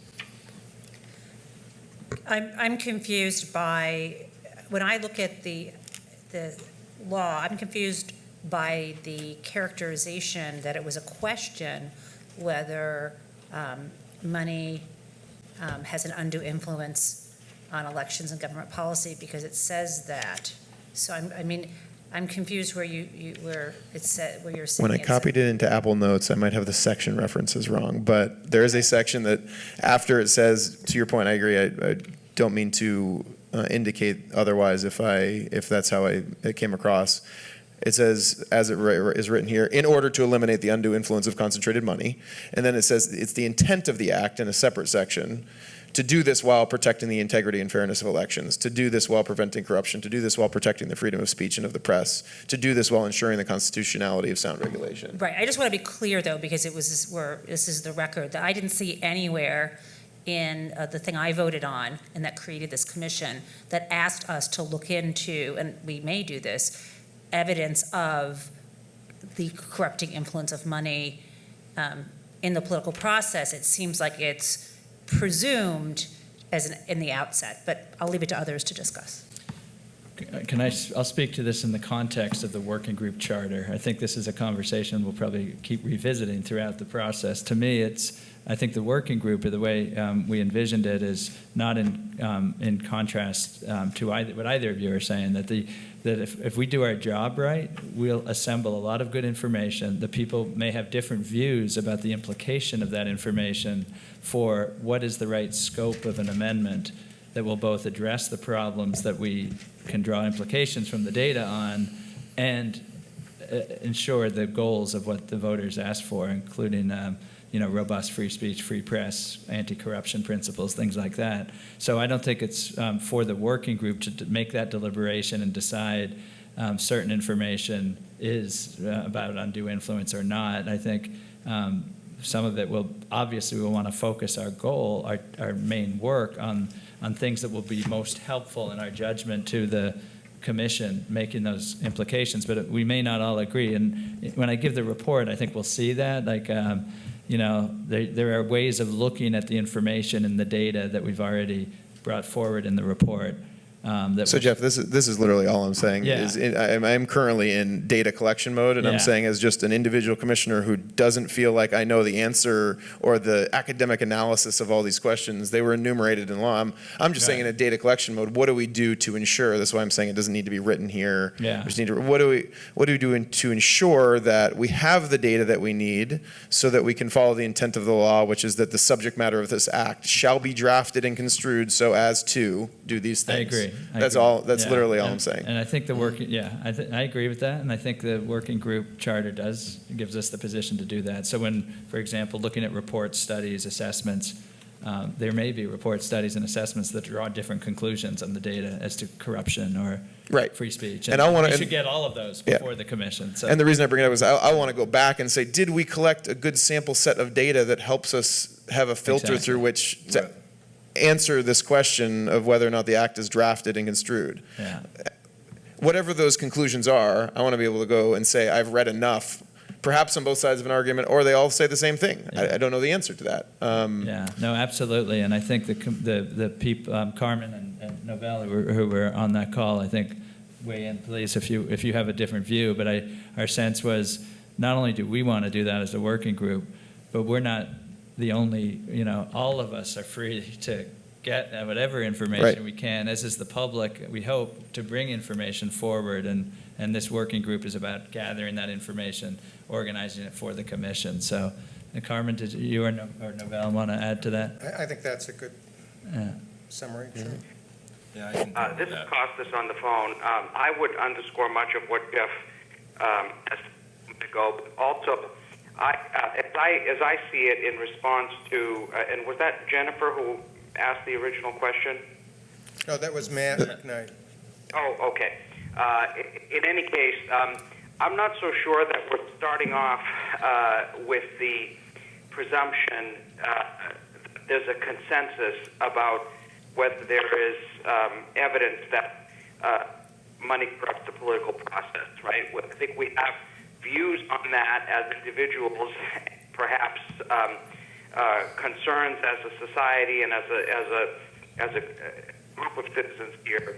I'm confused by, when I look at the law, I'm confused by the characterization that it was a question whether money has an undue influence on elections and government policy, because it says that. So I'm confused where where it said, where you're saying. When I copied it into Apple Notes, I might have the section references wrong, but there is a section that after it says, to your point, I agree, I don't mean to indicate otherwise if that's how it came across. It says, as it is written here, in order to eliminate the undue influence of concentrated money. And then it says it's the intent of the act in a separate section to do this while protecting the integrity and fairness of elections, to do this while preventing corruption, to do this while protecting the freedom of speech and of the press, to do this while ensuring the constitutionality of sound regulation. Right. I just want to be clear, though, because this is the record, that I didn't see anywhere in the thing I voted on and that created this commission that asked us to look into, and we may do this, evidence of the corrupting influence of money in the political process. It seems like it's presumed in the outset, but I'll leave it to others to discuss. I'll speak to this in the context of the working group charter. I think this is a conversation we'll probably keep revisiting throughout the process. To me, I think the working group, or the way we envisioned it, is not in contrast to what either of you are saying, that if we do our job right, we'll assemble a lot of good information. The people may have different views about the implication of that information for what is the right scope of an amendment that will both address the problems that we can draw implications from the data on and ensure the goals of what the voters asked for, including robust free speech, free press, anti-corruption principles, things like that. So I don't think it's for the working group to make that deliberation and decide certain information is about undue influence or not. I think some of it we'll want to focus our goal, our main work on things that will be most helpful in our judgment to the commission making those implications, but we may not all agree. And when I give the report, I think we'll see that. There are ways of looking at the information and the data that we've already brought forward in the report. So Jeff, this is literally all I'm saying. Yeah. I'm currently in data collection mode, and I'm saying as just an individual commissioner who doesn't feel like I know the answer or the academic analysis of all these questions. They were enumerated in law. I'm just saying in a data collection mode, what do we do to ensure? That's why I'm saying it doesn't need to be written here. Yeah. We just need to, what do we do to ensure that we have the data that we need so that we can follow the intent of the law, which is that the subject matter of this act shall be drafted and construed so as to do these things. I agree. That's all. That's literally all I'm saying. And I think I agree with that. And I think the working group charter gives us the position to do that. So when, for example, looking at reports, studies, assessments, there may be reports, studies, and assessments that draw different conclusions on the data as to corruption or free speech. And we should get all of those before the commission. So. And the reason I bring it up is I want to go back and say, did we collect a good sample set of data that helps us have a filter through which to answer this question of whether or not the act is drafted and construed? Yeah. Whatever those conclusions are, I want to be able to go and say, I've read enough, perhaps on both sides of an argument, or they all say the same thing. I don't know the answer to that. No, absolutely. And I think the people, Carmen and Novell, who were on that call, I think, weigh in, please, if you have a different view. But our sense was, not only do we want to do that as a working group, but we're not the only, all of us are free to get whatever information we can, as is the public. We hope to bring information forward, and this working group is about gathering that information, organizing it for the commission. So, Carmen, did you or Novell want to add to that? I think that's a good summary. Sure. Yeah, I can This is Costas on the phone. I would underscore much of what Jeff has to go. But also, as I see it, in response to, and was that Jennifer who asked the original question? No, that was Matt McKnight. Oh, okay. In any case, I'm not so sure that we're starting off with the presumption there's a consensus about whether there is evidence that money corrupts the political process, right? I think we have views on that as individuals, perhaps concerns as a society and as a group of citizens here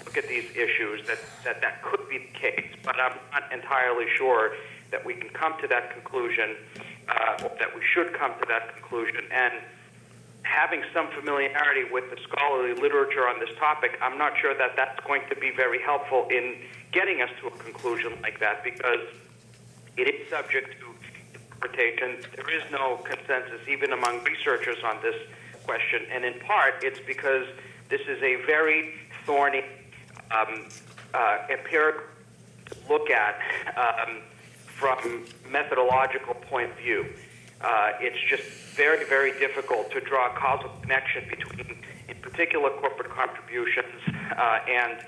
look at these issues that could be the case, but I'm not entirely sure that we can come to that conclusion, or that we should come to that conclusion. And having some familiarity with the scholarly literature on this topic, I'm not sure that that's going to be very helpful in getting us to a conclusion like that, because it is subject to interpretation. There is no consensus even among researchers on this question, and in part it's because this is a very thorny empirical look at from methodological point of view. It's just very, very difficult to draw a causal connection between, in particular, corporate contributions and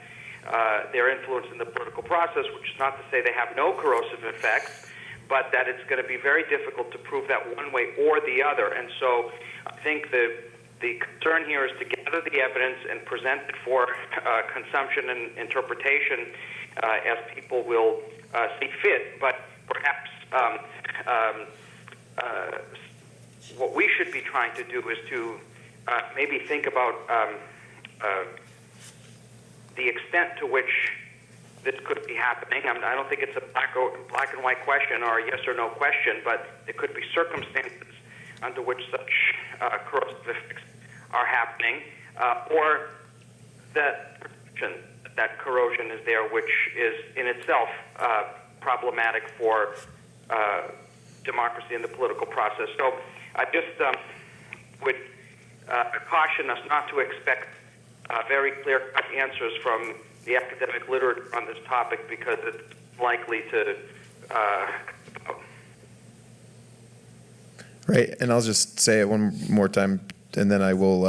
their influence in the political process, which is not to say they have no corrosive effects, but that it's going to be very difficult to prove that one way or the other. And so I think the concern here is to gather the evidence and present it for consumption and interpretation as people will see fit. But perhaps what we should be trying to do is to maybe think about the extent to which this could be happening. I don't think it's a black and white question or a yes or no question, but there could be circumstances under which such corrosive effects are happening, or that corrosion is there, which is in itself problematic for democracy and the political process. So I just would caution us not to expect very clear-cut answers from the academic literature on this topic, because it's likely to Right, and I'll just say it one more time, and then I will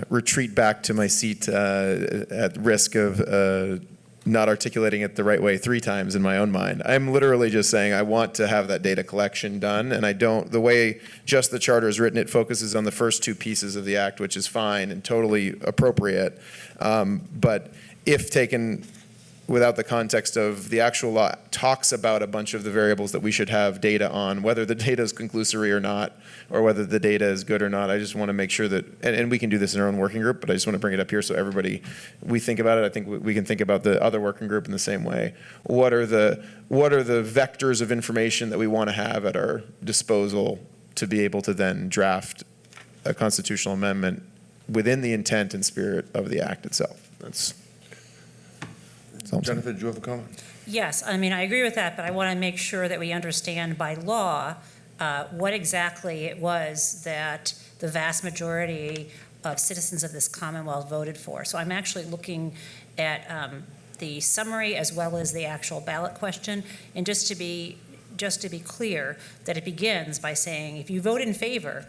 retreat back to my seat at risk of not articulating it the right way 3 times in my own mind. I'm literally just saying I want to have that data collection done, and I don't, the way just the charter is written, it focuses on the first 2 pieces of the act, which is fine and totally appropriate. But if taken without the context of the actual law, talks about a bunch of the variables that we should have data on, whether the data is conclusory or not, or whether the data is good or not. I just want to make sure that, and we can do this in our own working group, but I just want to bring it up here so everybody, we think about it. I think we can think about the other working group in the same way. What are the vectors of information that we want to have at our disposal to be able to then draft a constitutional amendment within the intent and spirit of the act itself? That's Jennifer, do you have a comment? Yes, I mean, I agree with that, but I want to make sure that we understand by law what exactly it was that the vast majority of citizens of this Commonwealth voted for. So I'm actually looking at the summary as well as the actual ballot question, and just to be clear, that it begins by saying, if you vote in favor,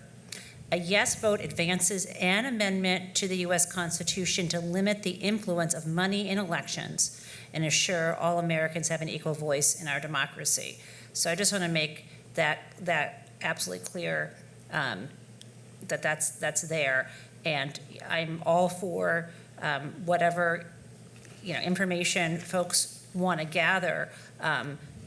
a yes vote advances an amendment to the U.S. Constitution to limit the influence of money in elections and assure all Americans have an equal voice in our democracy. So I just want to make that absolutely clear, that's there. And I'm all for whatever information folks want to gather,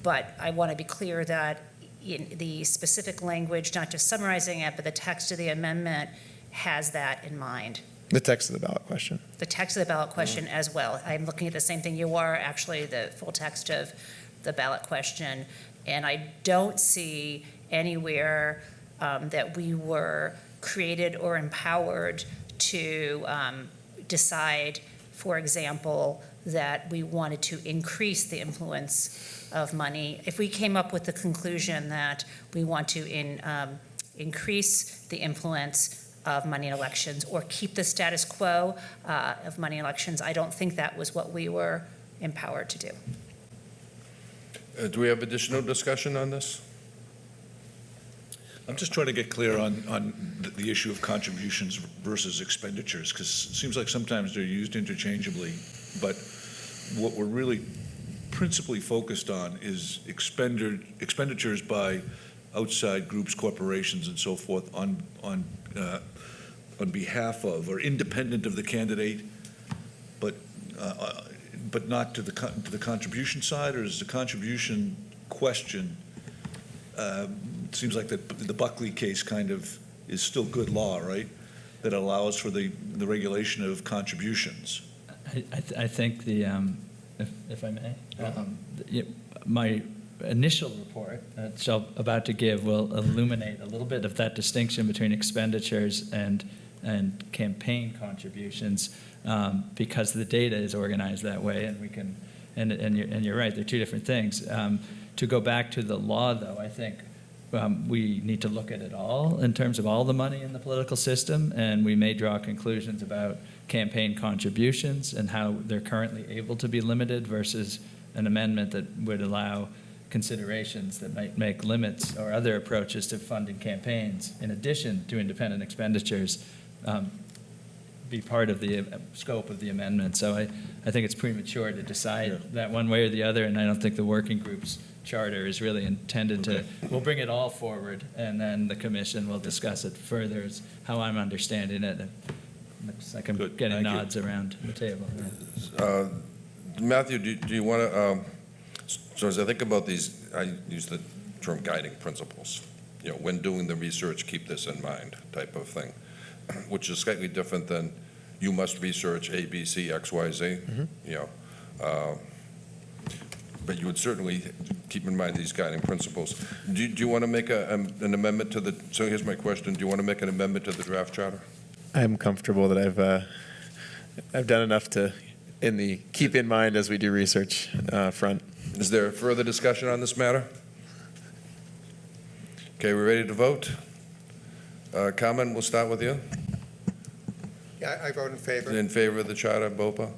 but I want to be clear that in the specific language, not just summarizing it, but the text of the amendment has that in mind. the text of the ballot question. The text of the ballot question as well. I'm looking at the same thing you are, actually, the full text of the ballot question. And I don't see anywhere that we were created or empowered to decide, for example, that we wanted to increase the influence of money. If we came up with the conclusion that we want to increase the influence of money in elections or keep the status quo of money in elections, I don't think that was what we were empowered to do. Do we have additional discussion on this? I'm just trying to get clear on the issue of contributions versus expenditures, because it seems like sometimes they're used interchangeably, but what we're really principally focused on is expenditures by outside groups, corporations, and so forth on behalf of or independent of the candidate, but not to the contribution side, or is the contribution question? It seems like the Buckley case kind of is still good law, right? That allows for the regulation of contributions. I think if I may, my initial report that I'm about to give will illuminate a little bit of that distinction between expenditures and campaign contributions, because the data is organized that way, and we can, and you're right, they're two different things. To go back to the law, though, I think we need to look at it all in terms of all the money in the political system, and we may draw conclusions about campaign contributions and how they're currently able to be limited versus an amendment that would allow considerations that might make limits or other approaches to funding campaigns, in addition to independent expenditures, be part of the scope of the amendment. So I think it's premature to decide that one way or the other, and I don't think the working group's charter is really intended to, we'll bring it all forward, and then the commission will discuss it further, is how I'm understanding it. It looks like I'm getting nods around the table. Matthew, do you want to, so as I think about these, I use the term guiding principles. When doing the research, keep this in mind type of thing, which is slightly different than you must research A, B, C, X, Y, Z. But you would certainly keep in mind these guiding principles. Do you want to make an amendment to the, so here's my question, do you want to make an amendment to the draft charter? I'm comfortable that I've done enough to, in the keep in mind as we do research front. Is there further discussion on this matter? Okay, we're ready to vote. Carmen, we'll start with you. Yeah, I vote in favor. In favor of the charter, Bopa?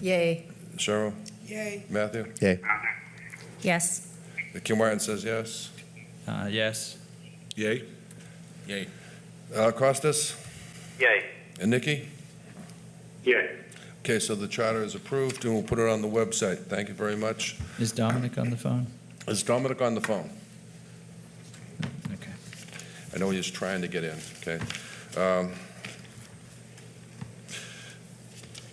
Yay. Cheryl? Yay. Matthew? Yay. Yes. Kim Martin says yes. Yes. Yay? Yay. Costas? Yay. And Nikki? Yay. Okay, so the charter is approved, and we'll put it on the website. Thank you very much. Is Dominic on the phone? Is Dominic on the phone? Okay. I know he's trying to get in, okay?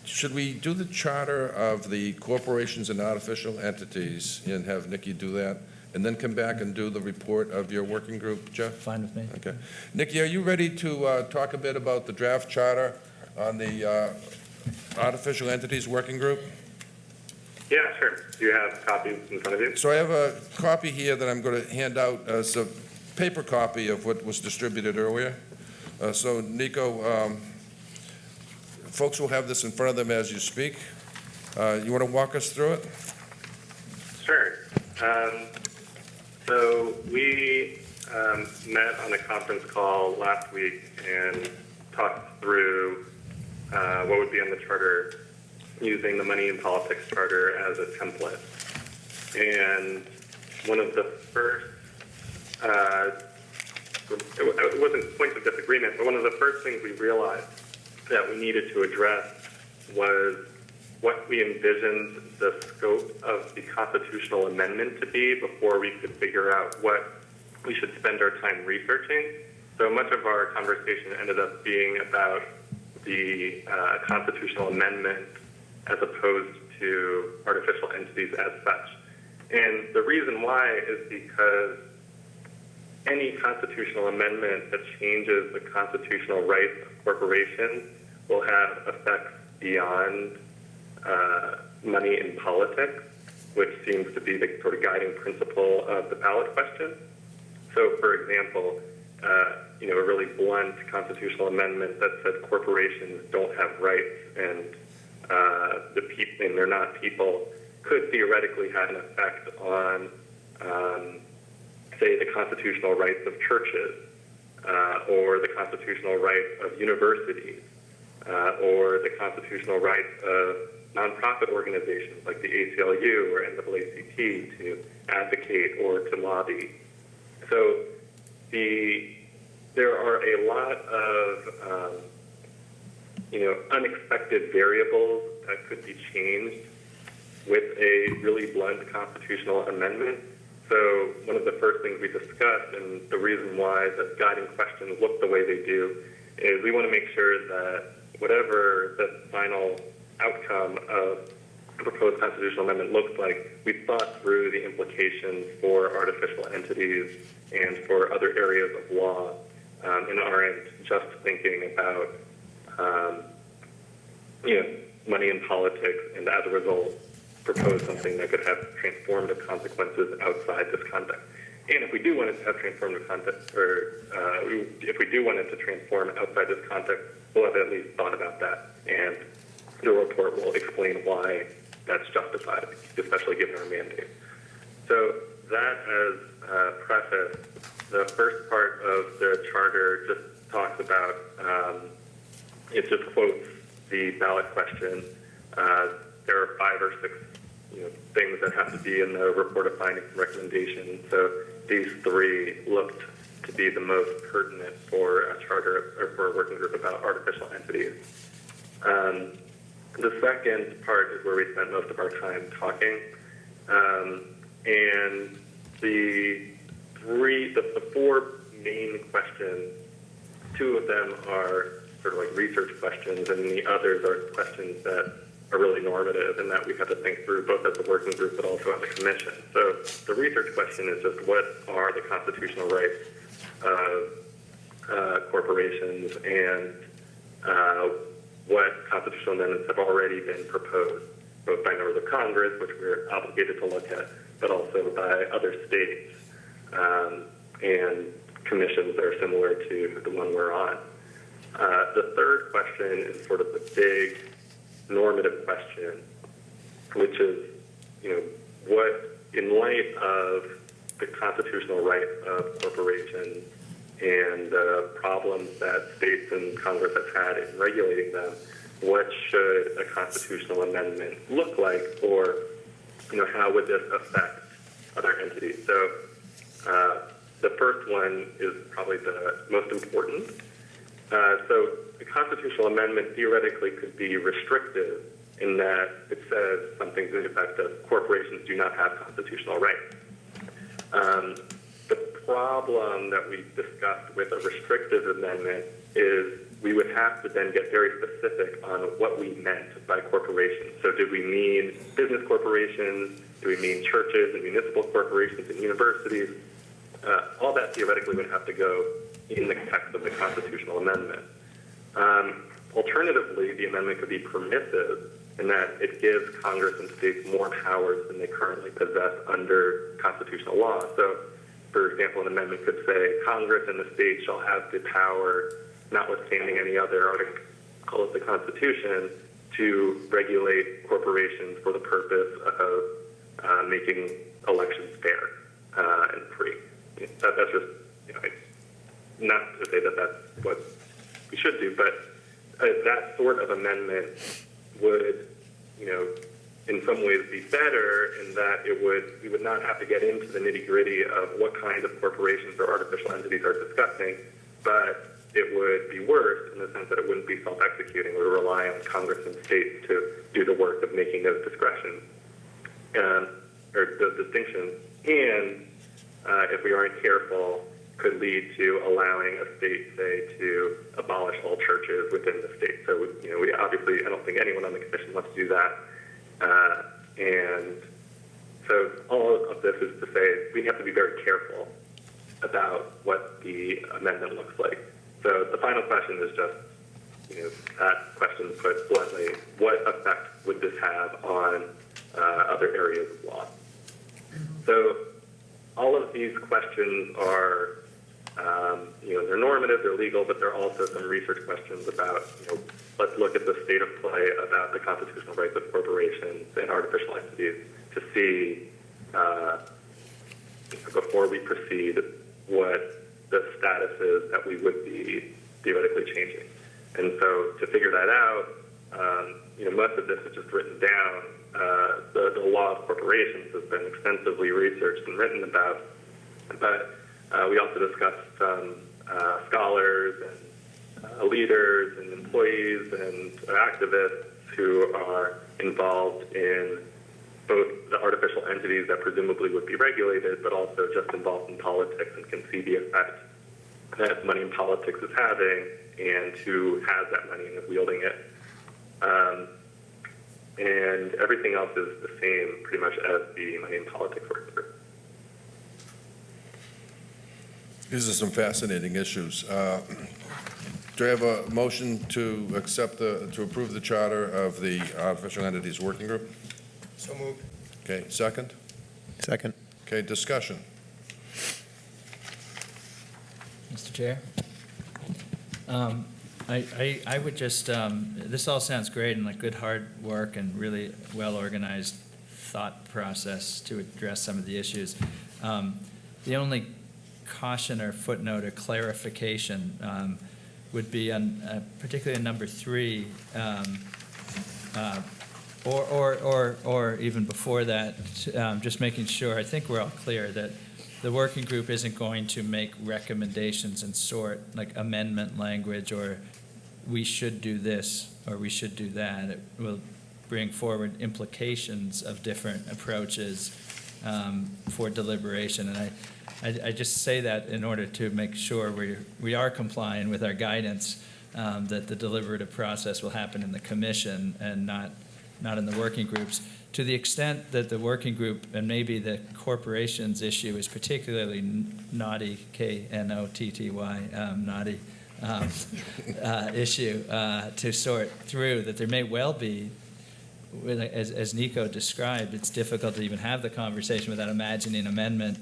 Should we do the charter of the corporations and artificial entities and have Nikki do that? And then come back and do the report of your working group, Jeff? Fine with me. Okay. Nikki, are you ready to talk a bit about the draft charter on the artificial entities working group? Yeah, sure. Do you have copies in front of you? So I have a copy here that I'm going to hand out as a paper copy of what was distributed earlier. So Nico, folks will have this in front of them as you speak. You want to walk us through it? Sure. So we met on a conference call last week and talked through what would be on the charter using the Money in Politics charter as a template. And one of the first, it wasn't points of disagreement, but one of the first things we realized that we needed to address was what we envisioned the scope of the constitutional amendment to be before we could figure out what we should spend our time researching. So much of our conversation ended up being about the constitutional amendment as opposed to artificial entities as such. And the reason why is because any constitutional amendment that changes the constitutional rights of corporations will have effects beyond money in politics, which seems to be the sort of guiding principle of the ballot question. So, for example, a really blunt constitutional amendment that said corporations don't have rights and and they're not people could theoretically have an effect on, say, the constitutional rights of churches or the constitutional rights of universities or the constitutional rights of nonprofit organizations like the ACLU or NAACP to advocate or to lobby. So there are a lot of unexpected variables that could be changed with a really blunt constitutional amendment. So one of the first things we discussed, and the reason why the guiding questions look the way they do, is we want to make sure that whatever the final outcome of the proposed constitutional amendment looks like, we thought through the implications for artificial entities and for other areas of law, and aren't just thinking about money in politics, and as a result, propose something that could have transformative consequences outside this context. And if we do want it to have transformative context, or if we do want it to transform outside this context, we'll have at least thought about that. And the report will explain why that's justified, especially given our mandate. So that as preface, the first part of the charter just talks about, it just quotes the ballot question. There are 5 or 6 things that have to be in the report of findings and recommendations. So these 3 looked to be the most pertinent for a charter or for a working group about artificial entities. The second part is where we spent most of our time talking. And the 4 main questions, 2 of them are sort of like research questions, and the others are questions that are really normative and that we have to think through both as a working group but also as a commission. So the research question is just what are the constitutional rights of corporations, and what constitutional amendments have already been proposed, both by members of Congress, which we're obligated to look at, but also by other states and commissions that are similar to the one we're on. The third question is sort of the big normative question, which is, what, in light of the constitutional rights of corporations and the problems that states and Congress have had in regulating them, what should a constitutional amendment look like, or, how would this affect other entities? So the first one is probably the most important. So the constitutional amendment theoretically could be restrictive in that it says something to the effect that corporations do not have constitutional rights. The problem that we discussed with a restrictive amendment is we would have to then get very specific on what we meant by corporations. So did we mean business corporations? Do we mean churches and municipal corporations and universities? All that theoretically would have to go in the text of the constitutional amendment. Alternatively, the amendment could be permissive in that it gives Congress and states more powers than they currently possess under constitutional law. So, for example, an amendment could say Congress and the states shall have the power, notwithstanding any other article of the Constitution, to regulate corporations for the purpose of making elections fair and free. That's just, not to say that that's what we should do, but that sort of amendment would, in some ways be better in that we would not have to get into the nitty-gritty of what kinds of corporations or artificial entities are discussing, but it would be worse in the sense that it wouldn't be self-executing. We would rely on Congress and states to do the work of making those discretions, or those distinctions, and if we aren't careful, could lead to allowing a state, say, to abolish all churches within the state. So, we obviously, I don't think anyone on the commission wants to do that. And so all of this is to say we have to be very careful about what the amendment looks like. So the final question is just, that question put bluntly, what effect would this have on other areas of law? So all of these questions are They're normative, they're legal, but there are also some research questions about, let's look at the state of play about the constitutional rights of corporations and artificial entities to see, before we proceed, what the status is that we would be theoretically changing. And so to figure that out, most of this is just written down. The law of corporations has been extensively researched and written about, but we also discussed some scholars and leaders and employees and activists who are involved in both the artificial entities that presumably would be regulated, but also just involved in politics and can see the effect that money in politics is having and who has that money and is wielding it. And everything else is the same pretty much as the money in politics working group. These are some fascinating issues. Do I have a motion to approve the charter of the Artificial Entities Working Group? So moved. Okay, second? Second. Okay, discussion. Mr. Chair? I would just, this all sounds great and like good hard work and really well-organized thought process to address some of the issues. The only caution or footnote or clarification would be on, particularly in number 3, or even before that, just making sure, I think we're all clear that the working group isn't going to make recommendations and sort like amendment language or we should do this or we should do that. It will bring forward implications of different approaches for deliberation. And I just say that in order to make sure we are complying with our guidance that the deliberative process will happen in the commission and not in the working groups. To the extent that the working group and maybe the corporations issue is particularly knotty, K-N-O-T-T-Y, knotty issue to sort through, that there may well be, as Nico described, it's difficult to even have the conversation without imagining amendment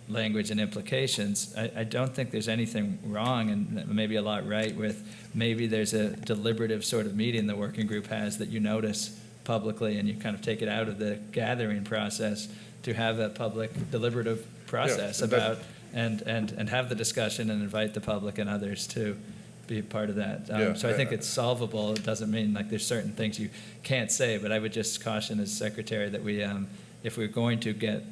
language and implications. I don't think there's anything wrong and maybe a lot right with maybe there's a deliberative sort of meeting the working group has that you notice publicly and you kind of take it out of the gathering process to have a public deliberative process about and have the discussion and invite the public and others to be part of that. So I think it's solvable. It doesn't mean like there's certain things you can't say, but I would just caution as secretary that we, if we're going to get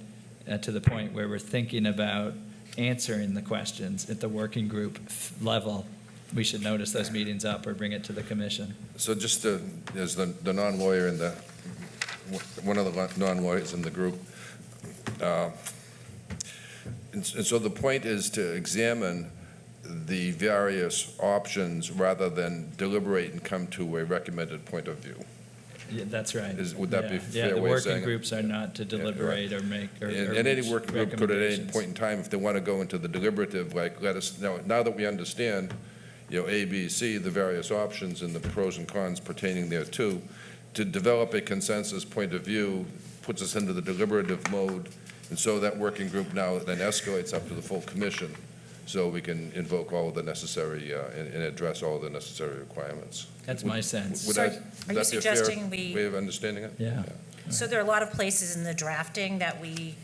to the point where we're thinking about answering the questions at the working group level, we should notice those meetings up or bring it to the commission. So just as the non-lawyer and one of the non-lawyers in the group, and so the point is to examine the various options rather than deliberate and come to a recommended point of view. Yeah, that's right. Would that be a fair the way of saying working groups are not to deliberate or make or and any reach working group could at any recommendations. point in time, if they want to go into the deliberative, like let us now that we understand, A, B, C, the various options and the pros and cons pertaining thereto, to develop a consensus point of view puts us into the deliberative mode, and so that working group now then escalates up to the full commission, so we can invoke all of the necessary and address all of the necessary requirements. That's my sense. Would So that, are would you that be a suggesting fair way of understanding it? Yeah. So there are a lot of places in the drafting that we,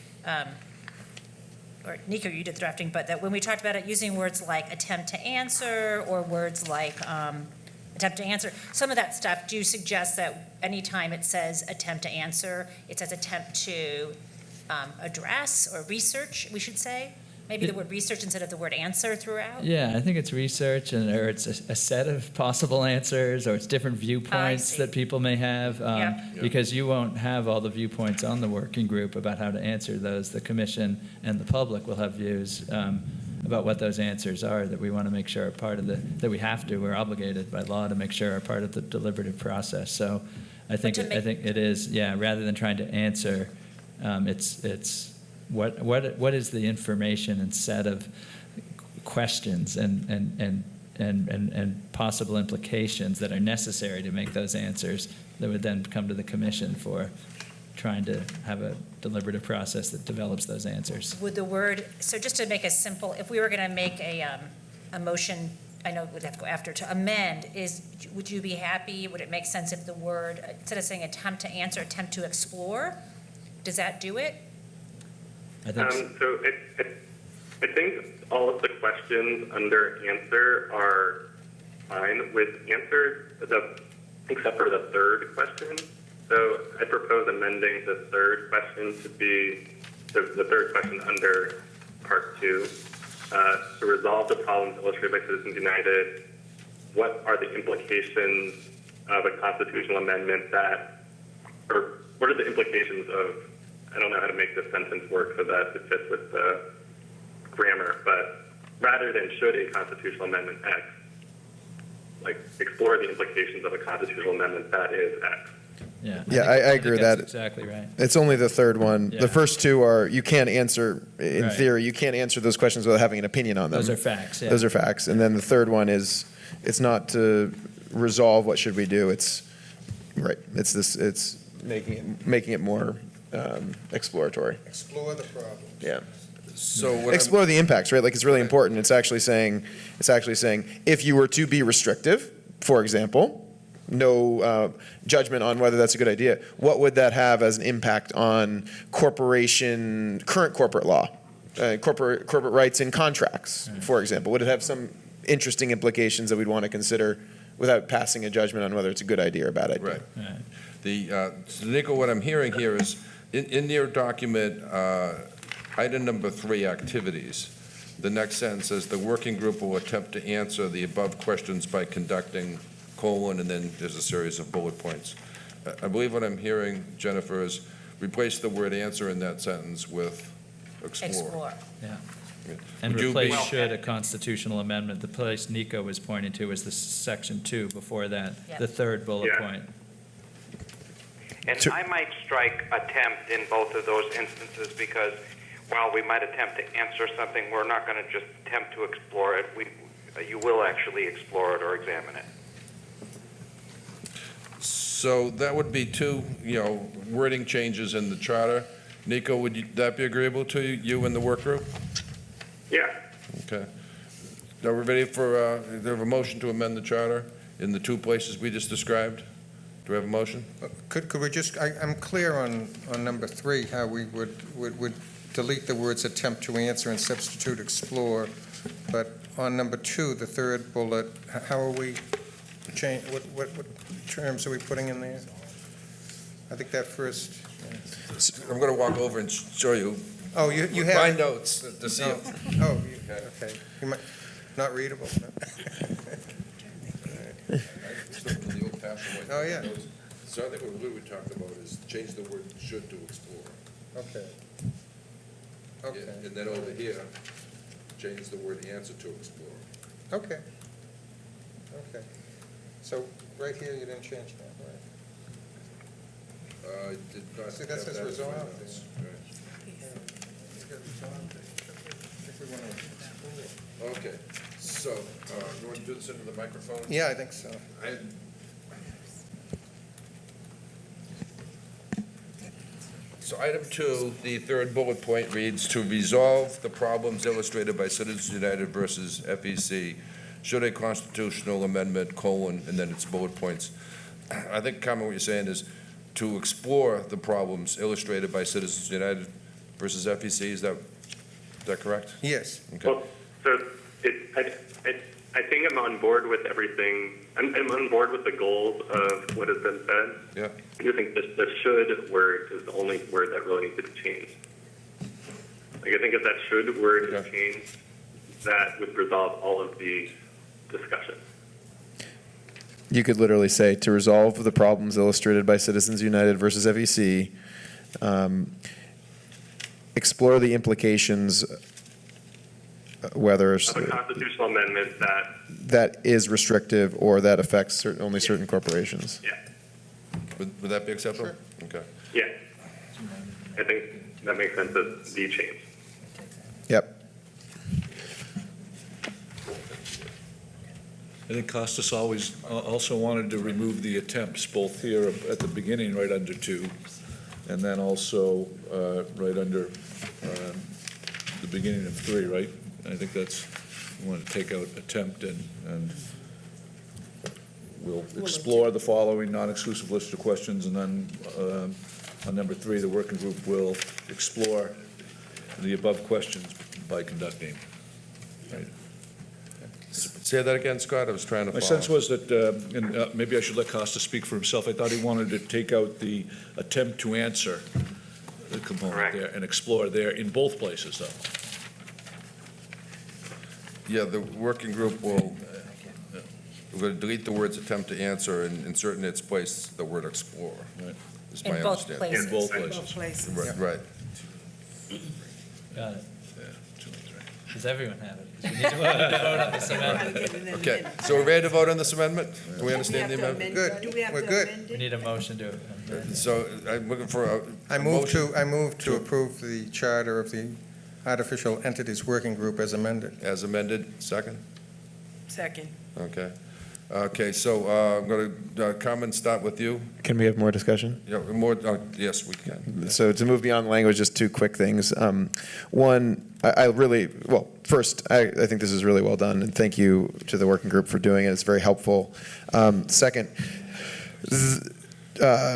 or Nico, you did the drafting, but that when we talked about it, using words like attempt to answer or words like attempt to answer, some of that stuff, do you suggest that anytime it says attempt to answer, it says attempt to address or research, we should say? Maybe the word research instead of the word answer throughout? Yeah, I think it's research, or it's a set of possible answers, or it's different viewpoints see. that people may have, Yeah. because you won't have all the viewpoints on the working group about how to answer those. The commission and the public will have views about what those answers are that we want to make sure are part of that we have to, we're obligated by law to make sure are part of the deliberative process. So I think it is, rather than trying to answer, it's what is the information and set of questions and possible implications that are necessary to make those answers that would then come to the commission for trying to have a deliberative process that develops those answers. Would the word, so just to make a simple, if we were going to make a motion, I know we'd have to go after, to amend, would you be happy, would it make sense if the word, instead of saying attempt to answer, attempt to explore? Does that do it? I think so. So I think all of the questions under answer are fine with answer, except for the third question. So I propose amending the third question to be the third question under part 2. To resolve the problems illustrated by Citizens United, what are the implications of a constitutional amendment or what are the implications of, I don't know how to make this sentence work so that it fits with the grammar, but rather than should a constitutional amendment X, like explore the implications of a constitutional amendment that is X. Yeah, I agree with that. That's exactly right. It's only the third one. Yeah. The first two are, you can't answer, in Right. theory, you can't answer those questions without having an opinion on them. Those are facts, yeah. Those are facts. And then the third one is, it's not to resolve what should we do, it's making it more exploratory. Explore the problem. Yeah. So what Explore the impacts, right? Like, it's really important. It's actually saying, if you were to be restrictive, for example, no judgment on whether that's a good idea, what would that have as an impact on current corporate law, corporate rights in contracts, for example? Would it have some interesting implications that we'd want to consider without passing a judgment on whether it's a good idea or a bad idea? Right. So Nico, what I'm hearing here is, in your document, item number 3, activities, the next sentence says, the working group will attempt to answer the above questions by conducting, and then there's a series of bullet points. I believe what I'm hearing, Jennifer, is replace the word answer in that sentence with explore. Explore. Yeah. Yeah. And Would you replace be- should a constitutional amendment. The place Nico was pointing to was the section 2 before that, Yep. the third bullet Yeah. point. And I might strike attempt in both of those instances because while we might attempt to answer something, we're not going to just attempt to explore it. You will actually explore it or examine it. So that would be 2, wording changes in the charter. Nico, would that be agreeable to you and the work group? Yeah. Okay. Are we ready for, do we have a motion to amend the charter in the 2 places we just described? Do we have a motion? Could we just, I'm clear on number 3, how we would delete the words attempt to answer and substitute explore, but on number 2, the third bullet, how are we change, what terms are we putting in there? I think that first, I'm going to walk over and show you oh, you have. my notes to see. Oh, okay. You might, not readable? No. Oh, yeah. So I think what we talked about is change the word should to explore. Okay. Okay, And then over here, change the word answer to explore. okay. Okay. So right here, you didn't change that, right? Did not See, that have says in my resolve. notes. Right. Okay, so, you want to do this into the microphone? Yeah, I think so. So item 2, the third bullet point reads, to resolve the problems illustrated by Citizens United versus FEC, should a constitutional amendment, and then it's bullet points. I think, Carmen, what you're saying is to explore the problems illustrated by Citizens United versus FEC, is that correct? Yes. Okay. Well, so I think I'm on board with everything. I'm on board with the goals of what has been said. Yeah. I do think the should word is the only word that really needs to be changed. Like, I think if that should word is changed, that would resolve all of the discussion. You could literally say, to resolve the problems illustrated by Citizens United versus FEC, explore the implications, whether Of a constitutional amendment that is restrictive or that affects only certain corporations. yeah, Would that be acceptable? Sure. Okay. yeah. I think that makes sense as the change. Yep. I think Costas also wanted to remove the attempts, both here at the beginning, right under 2, And then also, right under the beginning of 3, right? I think that's, we want to take out attempt and we'll explore the following non-exclusive list of questions, and then on number 3, the working group will explore the above questions by conducting. Right. Say that again, Scott, I was trying to My follow. sense was that, and maybe I should let Costa speak for himself, I thought he wanted to take out the attempt to answer the component Correct. there and explore there in both places, though. Yeah, the working group will, we're going to delete the words attempt to answer and insert in its place the word explore. Right. Is my In both understanding. places. In both Both places. places. Right, right. Got it. Yeah, 2 and 3. Does everyone have it? 'Cause we need to vote on this amendment. Okay, so we're ready to vote on this amendment? Do we understand the amendment? Good. Do we have We're to good. amend We it? need a motion to amend. So I'm looking for a I a move motion to, I move to approve the charter of the Artificial Entities Working Group as amended. as amended, second? Second. Okay. Okay, so I'm going to, Carmen, start with you. Can we have more discussion? Yeah, more, yes, we can. So to move beyond language, just 2 quick things. One, I really, well, first, I think this is really well done, and thank you to the working group for doing it. It's very helpful. Second,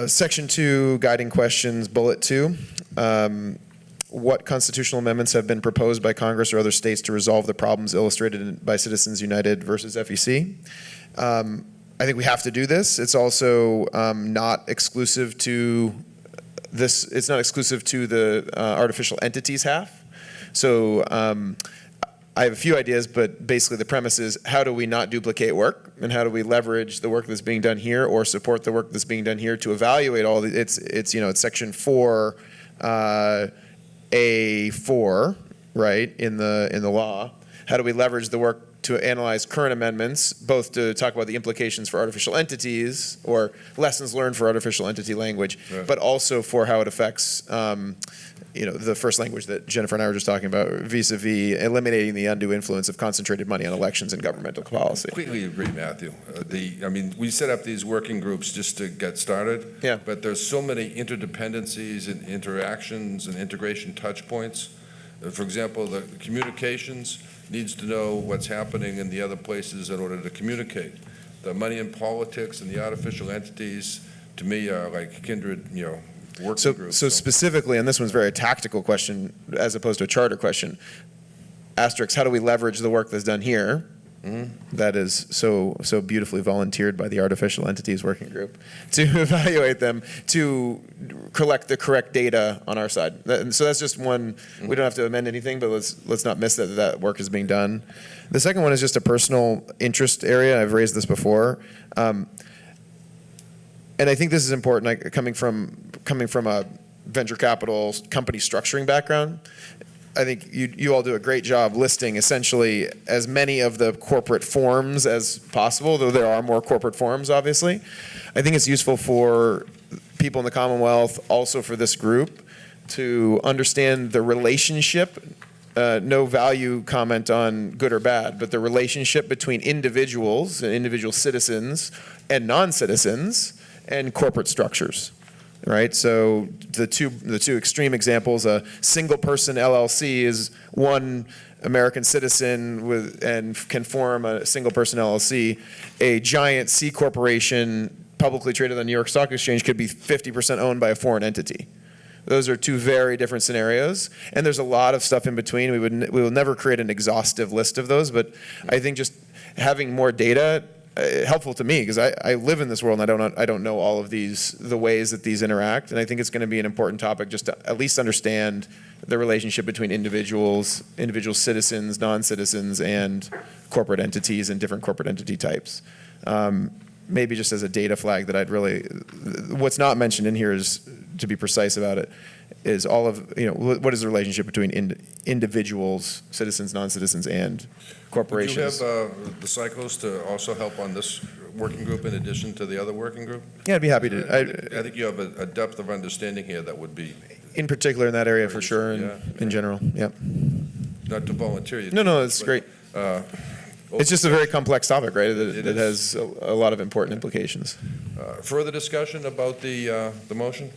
Section 2, guiding questions, bullet 2. What constitutional amendments have been proposed by Congress or other states to resolve the problems illustrated by Citizens United versus FEC? I think we have to do this. It's also not exclusive to this. It's not exclusive to the artificial entities half. So I have a few ideas, but basically the premise is how do we not duplicate work, and how do we leverage the work that's being done here or support the work that's being done here to evaluate all the. It's Section 4. A4, right, in the law. How do we leverage the work to analyze current amendments, both to talk about the implications for artificial entities or lessons learned for artificial entity language, Right. but also for how it affects, the first language that Jennifer and I were just talking about, vis-a-vis eliminating the undue influence of concentrated money on elections and governmental policy. Completely agree, Matthew. We set up these working groups just to get started. Yeah. But there's so many interdependencies and interactions and integration touch points. For example, the communications needs to know what's happening in the other places in order to communicate. The money in politics and the artificial entities, to me, are like kindred, working groups. So specifically, and this one's very a tactical question as opposed to a charter question, asterisk, how do we leverage the work that's done here? That is so beautifully volunteered by the Artificial Entities Working Group to evaluate them, to collect the correct data on our side. So that's just one. We don't have to amend anything, but let's not miss that work is being done. The second one is just a personal interest area. I've raised this before, and I think this is important. Coming from a venture capital company structuring background, I think you all do a great job listing essentially as many of the corporate forms as possible, though there are more corporate forms, obviously. I think it's useful for people in the Commonwealth, also for this group, to understand the relationship, no value comment on good or bad, but the relationship between individuals and individual citizens and non-citizens and corporate structures. Right, so the two extreme examples: a single person LLC is one American citizen and can form a single person LLC. A giant C corporation, publicly traded on the New York Stock Exchange, could be 50% owned by a foreign entity. Those are 2 very different scenarios, and there's a lot of stuff in between. We will never create an exhaustive list of those, but I think just having more data. Helpful to me because I live in this world and I don't know all of the ways that these interact, and I think it's going to be an important topic just to at least understand the relationship between individual citizens, non-citizens, and corporate entities and different corporate entity types. Maybe just as a data flag that what's not mentioned in here is, to be precise about it, is all of, what is the relationship between individuals, citizens, non-citizens, and corporations? Would you have the cyclists to also help on this working group in addition to the other working group? Yeah, I'd be happy to. I think you have a depth of understanding here that would be, In particular in that area for sure, and Yeah. in general, yep. not to volunteer you. No, it's great. It's just a very complex topic, right? It That is. has a lot of important implications. Further discussion about the motion?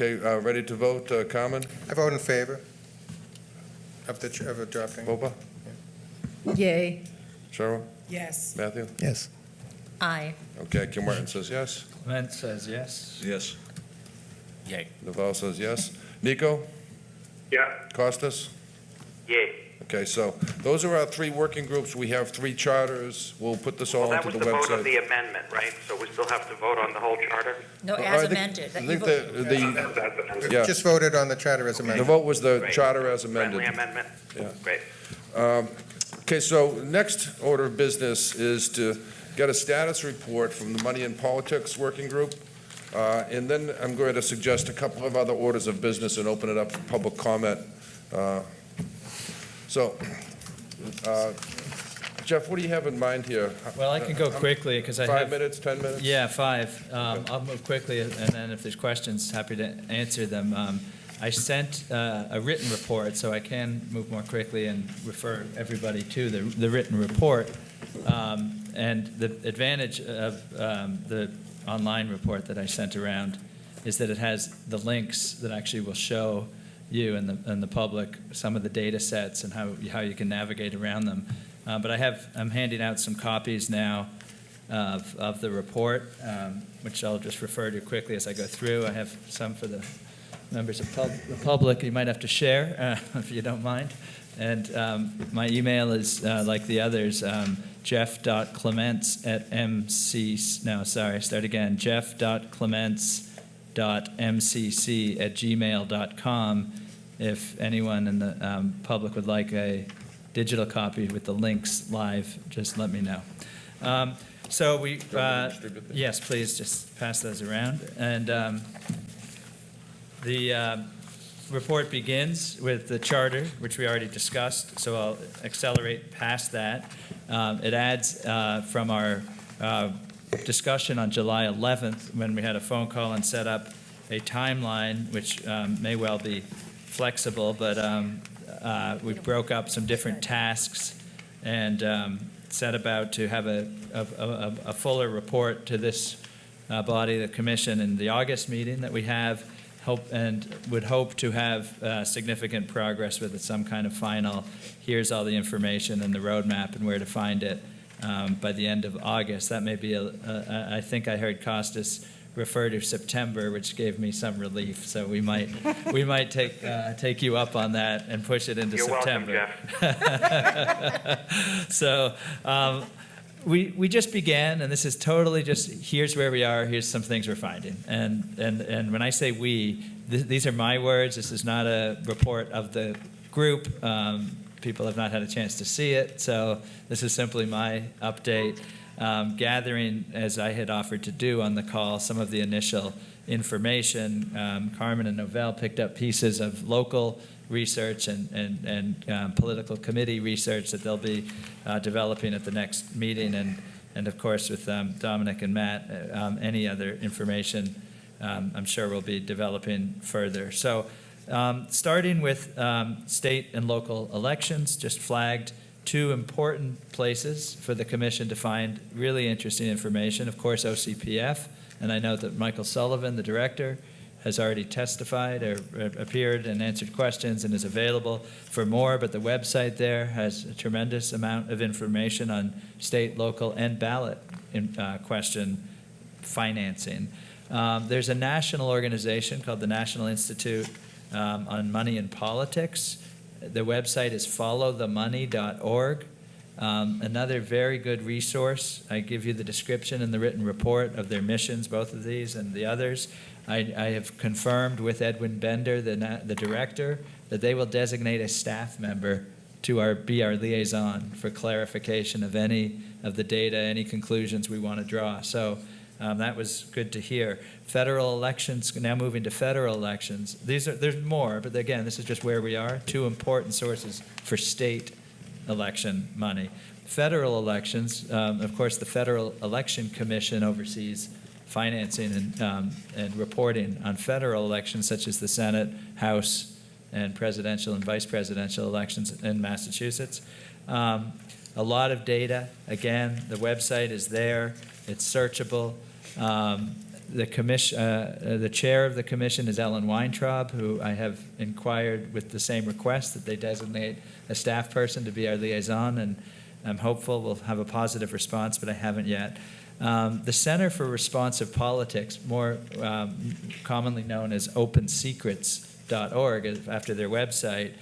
Okay, ready to vote, Carmen? I vote in favor of adopting. Boba? Yay. Cheryl? Yes. Matthew? Yes. Aye. Okay, Kim Martin says yes. Clement says yes. Yes. Yay. Naval says yes. Nico? Yeah. Costas? Yay. Okay, so those are our three working groups. We have three charters. We'll put this all Well, that onto was the the vote of website. the amendment, right? So we still have to vote on the whole charter? No, I as think- amended. I that you think vote- the, We yeah, just voted on the charter as the amended. vote was the Great. charter as Friendly amended. amendment? Yeah. Great. Okay, so next order of business is to get a status report from the Money and Politics Working Group. And then I'm going to suggest a couple of other orders of business and open it up for public comment. So, Jeff, what do you have in mind here? Well, I can go quickly because I have. 5 minutes, 10 minutes? Yeah, 5. I'll move quickly, and then if there's questions, happy to answer them. I sent a written report, so I can move more quickly and refer everybody to the written report. And the advantage of the online report that I sent around is that it has the links that actually will show you and the public some of the data sets and how you can navigate around them. But I'm handing out some copies now of the report, which I'll just refer to quickly as I go through. I have some for the members of the public you might have to share, if you don't mind. And my email is, like the others, jeff.clements@mcc.gmail.com if anyone in the public would like a digital copy with the links live, just let me know. So we, distribute them? yes, please just pass those around. And the report begins with the charter, which we already discussed, so I'll accelerate past that. It adds from our discussion on July 11th, when we had a phone call and set up a timeline, which may well be flexible, but we broke up some different tasks and set about to have a fuller report to this body, the commission, in the August meeting that we have, would hope to have significant progress with it, some kind of final, here's all the information and the roadmap and where to find it by the end of August. That may be, I think I heard Costas refer to September, which gave me some relief. So we might take you up on that and push it into You're September. welcome, Jeff. So we just began, and this is totally just, here's where we are, here's some things we're finding. And when I say we, these are my words. This is not a report of the group. People have not had a chance to see it, so this is simply my update. Gathering, as I had offered to do on the call, some of the initial information. Carmen and Novell picked up pieces of local research and political committee research that they'll be developing at the next meeting, and of course with Dominic and Matt, any other information I'm sure we'll be developing further. So starting with state and local elections, just flagged 2 important places for the commission to find really interesting information. Of course, OCPF, and I know that Michael Sullivan, the director, has already testified or appeared and answered questions and is available for more, but the website there has a tremendous amount of information on state, local, and ballot question financing. There's a national organization called the National Institute on Money and Politics. The website is followthemoney.org. Another very good resource. I give you the description in the written report of their missions, both of these and the others. I have confirmed with Edwin Bender, the director, that they will designate a staff member to be our liaison for clarification of any of the data, any conclusions we want to draw. So that was good to hear. Federal elections, now moving to federal elections. There's more, but again, this is just where we are. 2 important sources for state election money. Federal elections, of course, the Federal Election Commission oversees financing and reporting on federal elections, such as the Senate, House, and presidential and vice presidential elections in Massachusetts. A lot of data. Again, the website is there. It's searchable. The chair of the commission is Ellen Weintraub, who I have inquired with the same request that they designate a staff person to be our liaison, and I'm hopeful we'll have a positive response, but I haven't yet. The Center for Responsive Politics, more commonly known as opensecrets.org, after their website,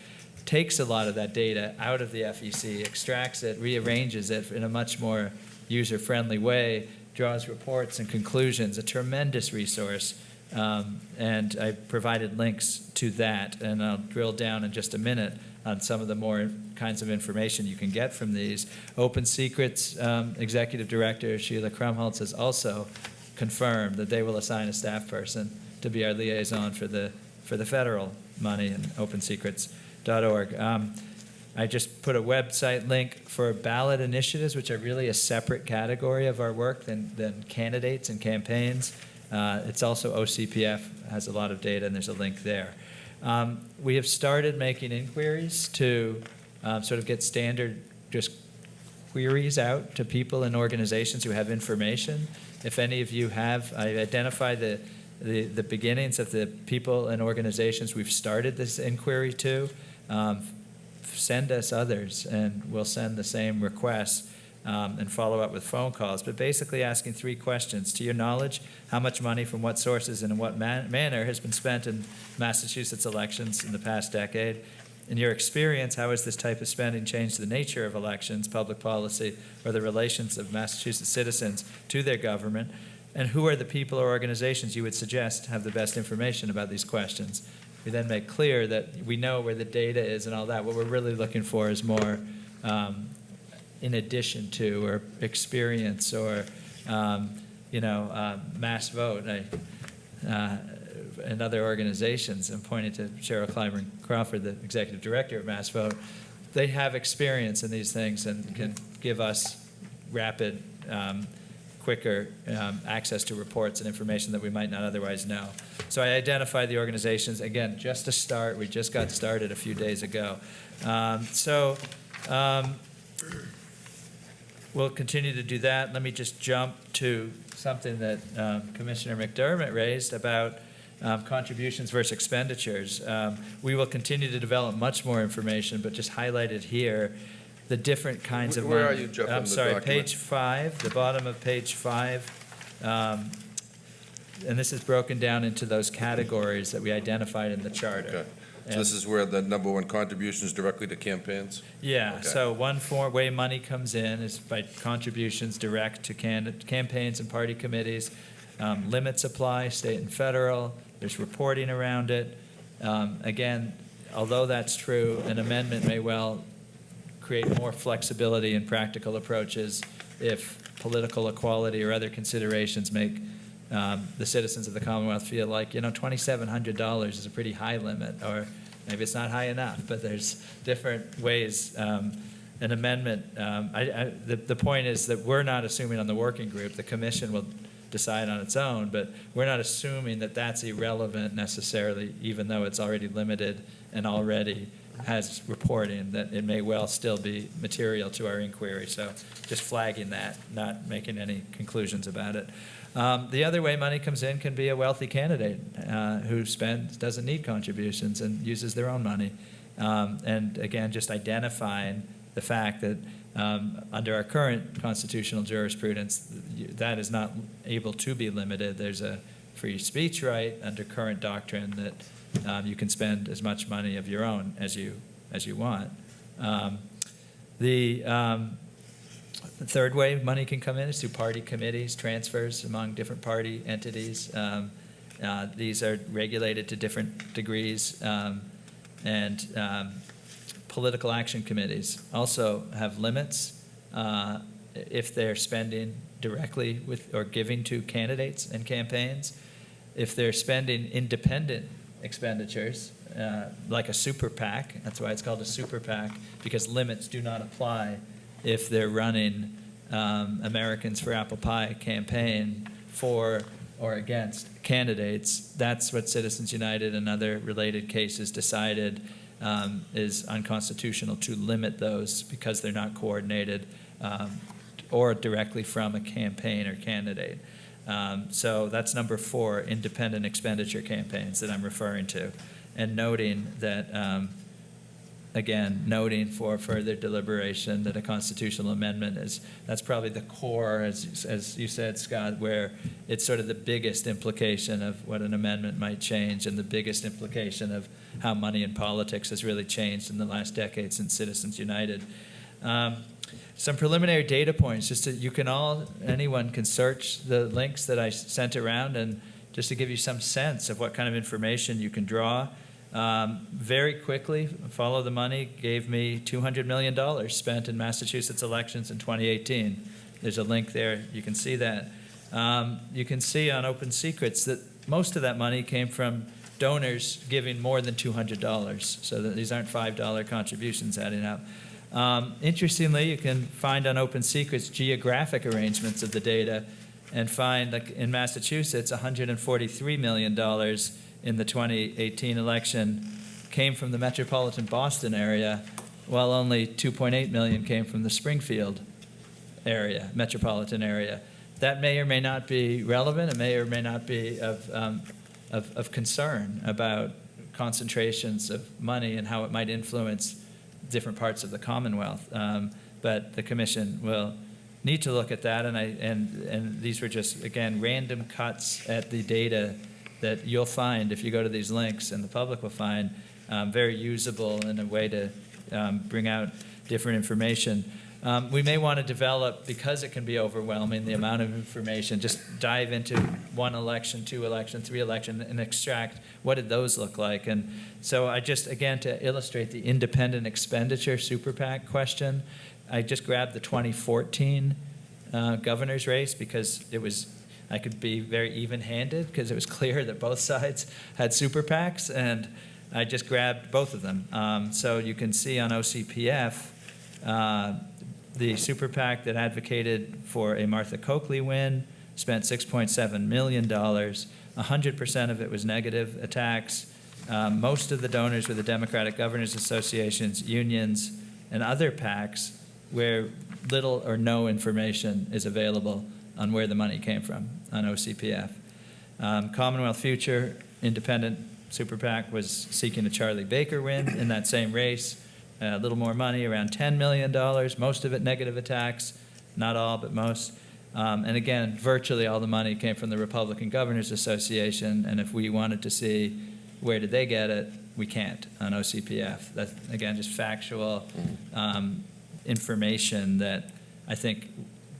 takes a lot of that data out of the FEC, extracts it, rearranges it in a much more user-friendly way, draws reports and conclusions, a tremendous resource. And I provided links to that, and I'll drill down in just a minute on some of the more kinds of information you can get from these. Open Secrets Executive Director Sheila Krumholtz has also confirmed that they will assign a staff person to be our liaison for the federal money in opensecrets.org. I just put a website link for ballot initiatives, which are really a separate category of our work than candidates and campaigns. It's also OCPF has a lot of data, and there's a link there. We have started making inquiries to sort of get standard just queries out to people and organizations who have information. If any of you have, I identified the beginnings of the people and organizations we've started this inquiry to. Send us others, and we'll send the same requests and follow up with phone calls, but basically asking 3 questions. To your knowledge, how much money from what sources and in what manner has been spent in Massachusetts elections in the past decade? In your experience, how has this type of spending changed the nature of elections, public policy, or the relations of Massachusetts citizens to their government? And who are the people or organizations you would suggest have the best information about these questions? We then make clear that we know where the data is and all that. What we're really looking for is more in addition to, or experience, or mass vote. And other organizations, I'm pointing to Cheryl Clyburn Crawford, the executive director of Mass Vote. They have experience in these things and can give us rapid, quicker access to reports and information that we might not otherwise know. So I identified the organizations. Again, just to start, we just got started a few days ago. We'll continue to do that. Let me just jump to something that Commissioner McDermott raised about contributions versus expenditures. We will continue to develop much more information, but just highlighted here the different kinds of Where money. are you, Jeff, I'm in the sorry, document? page 5, the bottom of page 5. And this is broken down into those categories that we identified in the charter. Okay. So this is where the number 1 contribution is directly to campaigns? Yeah, Okay. so one way money comes in is by contributions direct to campaigns and party committees. Limits apply, state and federal. There's reporting around it. Again, although that's true, an amendment may well create more flexibility in practical approaches if political equality or other considerations make the citizens of the Commonwealth feel like, $2,700 is a pretty high limit, or maybe it's not high enough, but there's different ways. An amendment, the point is that we're not assuming on the working group, the commission will decide on its own, but we're not assuming that that's irrelevant necessarily, even though it's already limited and already has reporting, that it may well still be material to our inquiry. So just flagging that, not making any conclusions about it. The other way money comes in can be a wealthy candidate who doesn't need contributions and uses their own money. And again, just identifying the fact that under our current constitutional jurisprudence, that is not able to be limited. There's a free speech right under current doctrine that you can spend as much money of your own as you want. The third way money can come in is through party committees, transfers among different party entities. These are regulated to different degrees, and political action committees also have limits if they're spending directly with or giving to candidates and campaigns. If they're spending independent expenditures, like a super PAC, that's why it's called a super PAC, because limits do not apply if they're running Americans for Apple Pie campaign for or against candidates. That's what Citizens United and other related cases decided is unconstitutional, to limit those because they're not coordinated or directly from a campaign or candidate. So that's number 4, independent expenditure campaigns that I'm referring to. And noting that, again, noting for further deliberation that a constitutional amendment that's probably the core, as you said, Scott, where it's sort of the biggest implication of what an amendment might change and the biggest implication of how money in politics has really changed in the last decade since Citizens United. Some preliminary data points, just to, anyone can search the links that I sent around, and just to give you some sense of what kind of information you can draw. Very quickly, Follow the Money gave me $200 million spent in Massachusetts elections in 2018. There's a link there. You can see that. You can see on Open Secrets that most of that money came from donors giving more than $200, so that these aren't $5 contributions adding up. Interestingly, you can find on Open Secrets geographic arrangements of the data and find, like in Massachusetts, $143 million in the 2018 election came from the metropolitan Boston area, while only 2.8 million came from the Springfield area, metropolitan area. That may or may not be relevant. It may or may not be of concern about concentrations of money and how it might influence different parts of the Commonwealth. But the commission will need to look at that, and these were just, again, random cuts at the data that you'll find if you go to these links, and the public will find very usable in a way to bring out different information. We may want to develop, because it can be overwhelming, the amount of information, just dive into 1 election, 2 election, 3 election, and extract what did those look like. And so I just, again, to illustrate the independent expenditure super PAC question, I just grabbed the 2014 governor's race because I could be very even-handed because it was clear that both sides had super PACs, and I just grabbed both of them. So you can see on OCPF, the super PAC that advocated for a Martha Coakley win spent $6.7 million. 100% of it was negative attacks. Most of the donors were the Democratic Governors Associations, unions, and other PACs where little or no information is available on where the money came from on OCPF. Commonwealth Future, independent super PAC, was seeking a Charlie Baker win in that same race. A little more money, around $10 million, most of it negative attacks, not all, but most. And again, virtually all the money came from the Republican Governors Association, and if we wanted to see where did they get it, we can't on OCPF. That's, again, just factual information that I think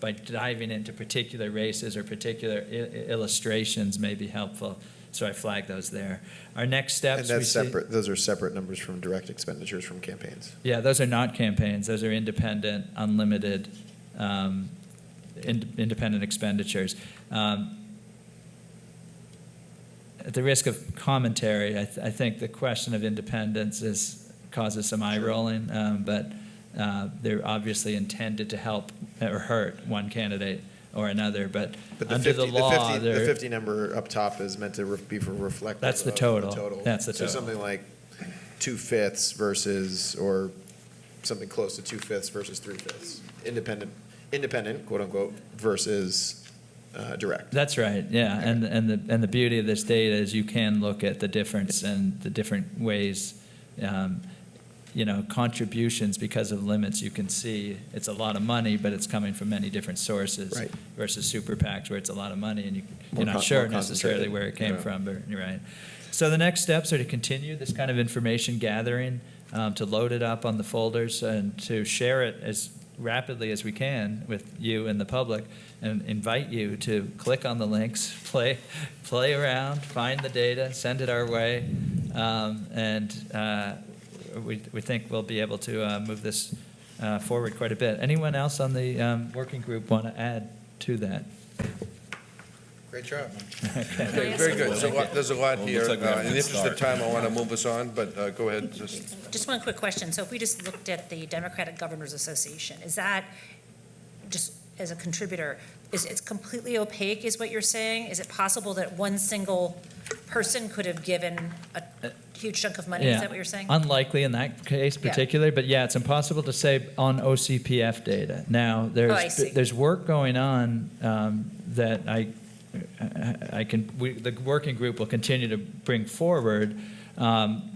by diving into particular races or particular illustrations may be helpful. So I flagged those there. Our next steps. And that's separate. Those are separate numbers from direct expenditures from campaigns. Yeah, those are not campaigns. Those are independent, unlimited, independent expenditures. At the risk of commentary, I think the question of independence causes some eye rolling, but they're obviously intended to help or hurt one candidate or another, but under the law, the 50 number up top is meant to be for reflective. That's the total. That's the total. So something like 2/5 versus, or something close to 2/5 versus 3/5. Independent, quote unquote, versus direct. That's right. Yeah, okay. and the beauty of this data is you can look at the difference and the different ways. Contributions because of limits, you can see it's a lot of money, but it's coming from many different sources, right, versus super PACs where it's a lot of money and you're not sure necessarily where it came from, but you're right. So the next steps are to continue this kind of information gathering, to load it up on the folders and to share it as rapidly as we can with you and the public, and invite you to click on the links, play around, find the data, send it our way, we think we'll be able to move this forward quite a bit. Anyone else on the working group want to add to that? Great job. Okay, very good. So there's a lot here. In the interest of time, I want to move us on, but go ahead. Just one quick question. So if we just looked at the Democratic Governors Association, is that just as a contributor, it's completely opaque is what you're saying? Is it possible that one single person could have given a huge chunk of money? Yeah. Is that what you're saying? Unlikely in that case particularly, but yeah, it's impossible to say on OCPF data. Now, there's work going on that the working group will continue to bring forward,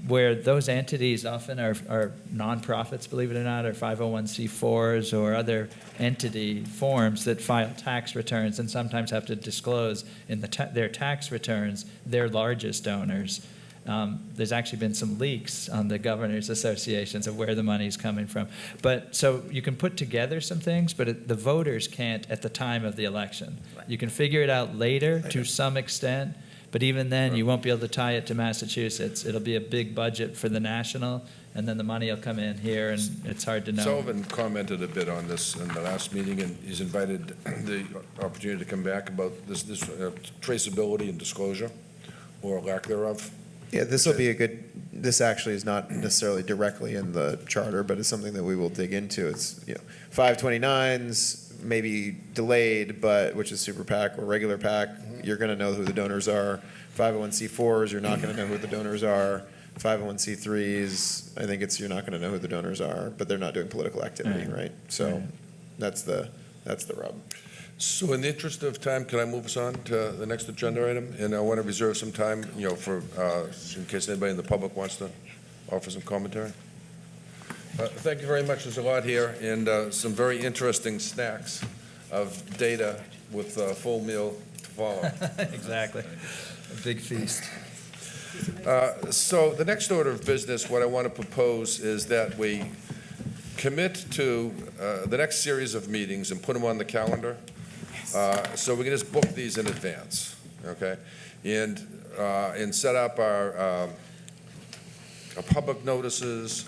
where those entities often are nonprofits, believe it or not, or 501c4s or other entity forms that file tax returns and sometimes have to disclose in their tax returns their largest donors. There's actually been some leaks on the governors' associations of where the money's coming from. But so you can put together some things, but the voters can't at the time of the election. You can figure it out later to some extent, but even then, you won't be able to tie it to Massachusetts. It'll be a big budget for the national, and then the money will come in here, and it's hard to know. Sullivan commented a bit on this in the last meeting, and he's invited the opportunity to come back about this traceability and disclosure, or lack thereof. Yeah, this will be a good, this actually is not necessarily directly in the charter, but it's something that we will dig into. It's, 529s, maybe delayed, but, which is super PAC or regular PAC, you're gonna know who the donors are. 501c4s, you're not gonna know who the donors are. 501c3s, I think you're not gonna know who the donors are, but they're not doing political activity, right? So that's the rub. So in the interest of time, can I move us on to the next agenda item? And I want to reserve some time, for, in case anybody in the public wants to offer some commentary. Thank you very much. There's a lot here, and some very interesting snacks of data with a full meal to follow. Exactly. A big feast. So the next order of business, what I want to propose is that we commit to the next series of meetings and put them on the calendar. So we can just book these in advance, okay? And set up our public notices,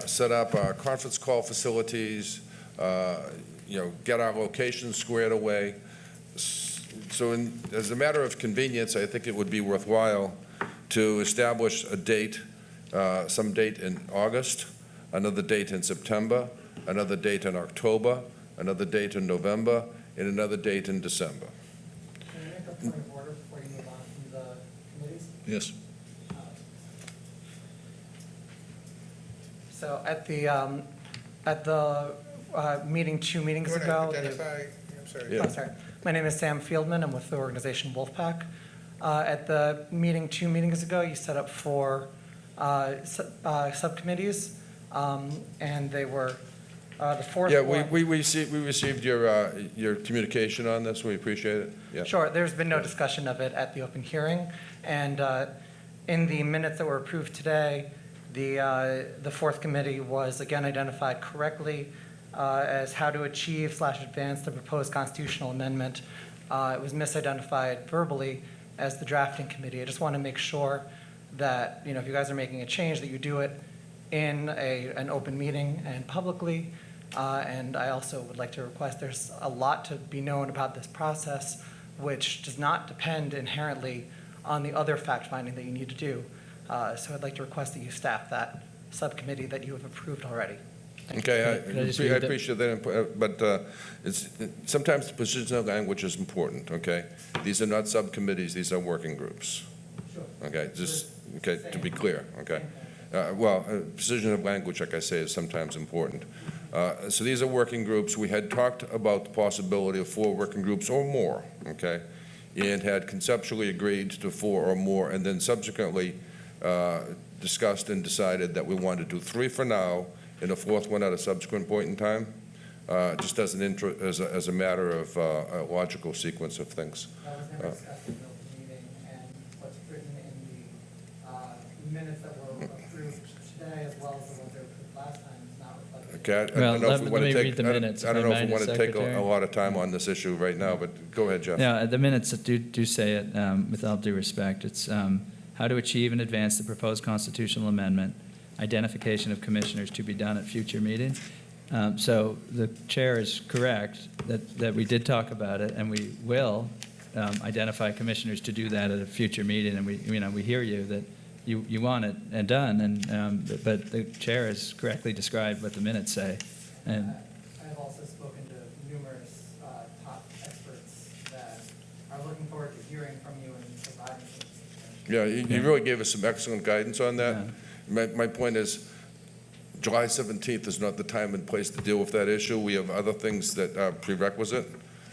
set up our conference call facilities, get our locations squared away. So as a matter of convenience, I think it would be worthwhile to establish a date, some date in August, another date in September, another date in October, another date in November, and another date in December. Can I make a point of order before you move on from the committees? Yes. So at the meeting 2 meetings ago. I'm sorry. Yeah. Oh, sorry. My name is Sam Fieldman. I'm with the organization Wolfpack. At the meeting 2 meetings ago, you set up 4 subcommittees, and they were the fourth Yeah, one. we received your communication on this. We appreciate it. Yeah. Sure. There's been no discussion of it at the open hearing, and in the minutes that were approved today, the fourth committee was again identified correctly as how to achieve/advance the proposed constitutional amendment. It was misidentified verbally as the drafting committee. I just want to make sure that, if you guys are making a change, that you do it in an open meeting and publicly. And I also would like to request, there's a lot to be known about this process, which does not depend inherently on the other fact-finding that you need to do. So I'd like to request that you staff that subcommittee that you have approved already. Okay, Can I just I read that? appreciate that, input, but sometimes the precision of language is important, okay? These are not subcommittees, these are working groups. Sure. Okay, to be clear, okay? Precision of language, like I say, is sometimes important. So these are working groups. We had talked about the possibility of 4 working groups or more, okay? And had conceptually agreed to 4 or more, and then subsequently discussed and decided that we wanted to do 3 for now, and a 4th one at a subsequent point in time, just as as a matter of a logical sequence of things. That was never discussed in the open meeting, and what's written in the minutes that were approved today, as well as the ones that were approved last time, is not reflected. Okay, I Well, don't know if we let want me to take, read the minutes, I don't if know I if we may, want to take Secretary. a lot of time on this issue right now, but go ahead, Jeff. Yeah, the minutes do say it, with all due respect. It's how to achieve and advance the proposed constitutional amendment, identification of commissioners to be done at future meetings. So the chair is correct that we did talk about it, and we will identify commissioners to do that at a future meeting. And we hear you that you want it and done, and but the chair has correctly described what the minutes say. And I have also spoken to numerous top experts that are looking forward to hearing from you and providing some information. Yeah, you really gave us some excellent guidance on that. My point is, July 17th is not the time and place to deal with that issue. We have other things that are prerequisite,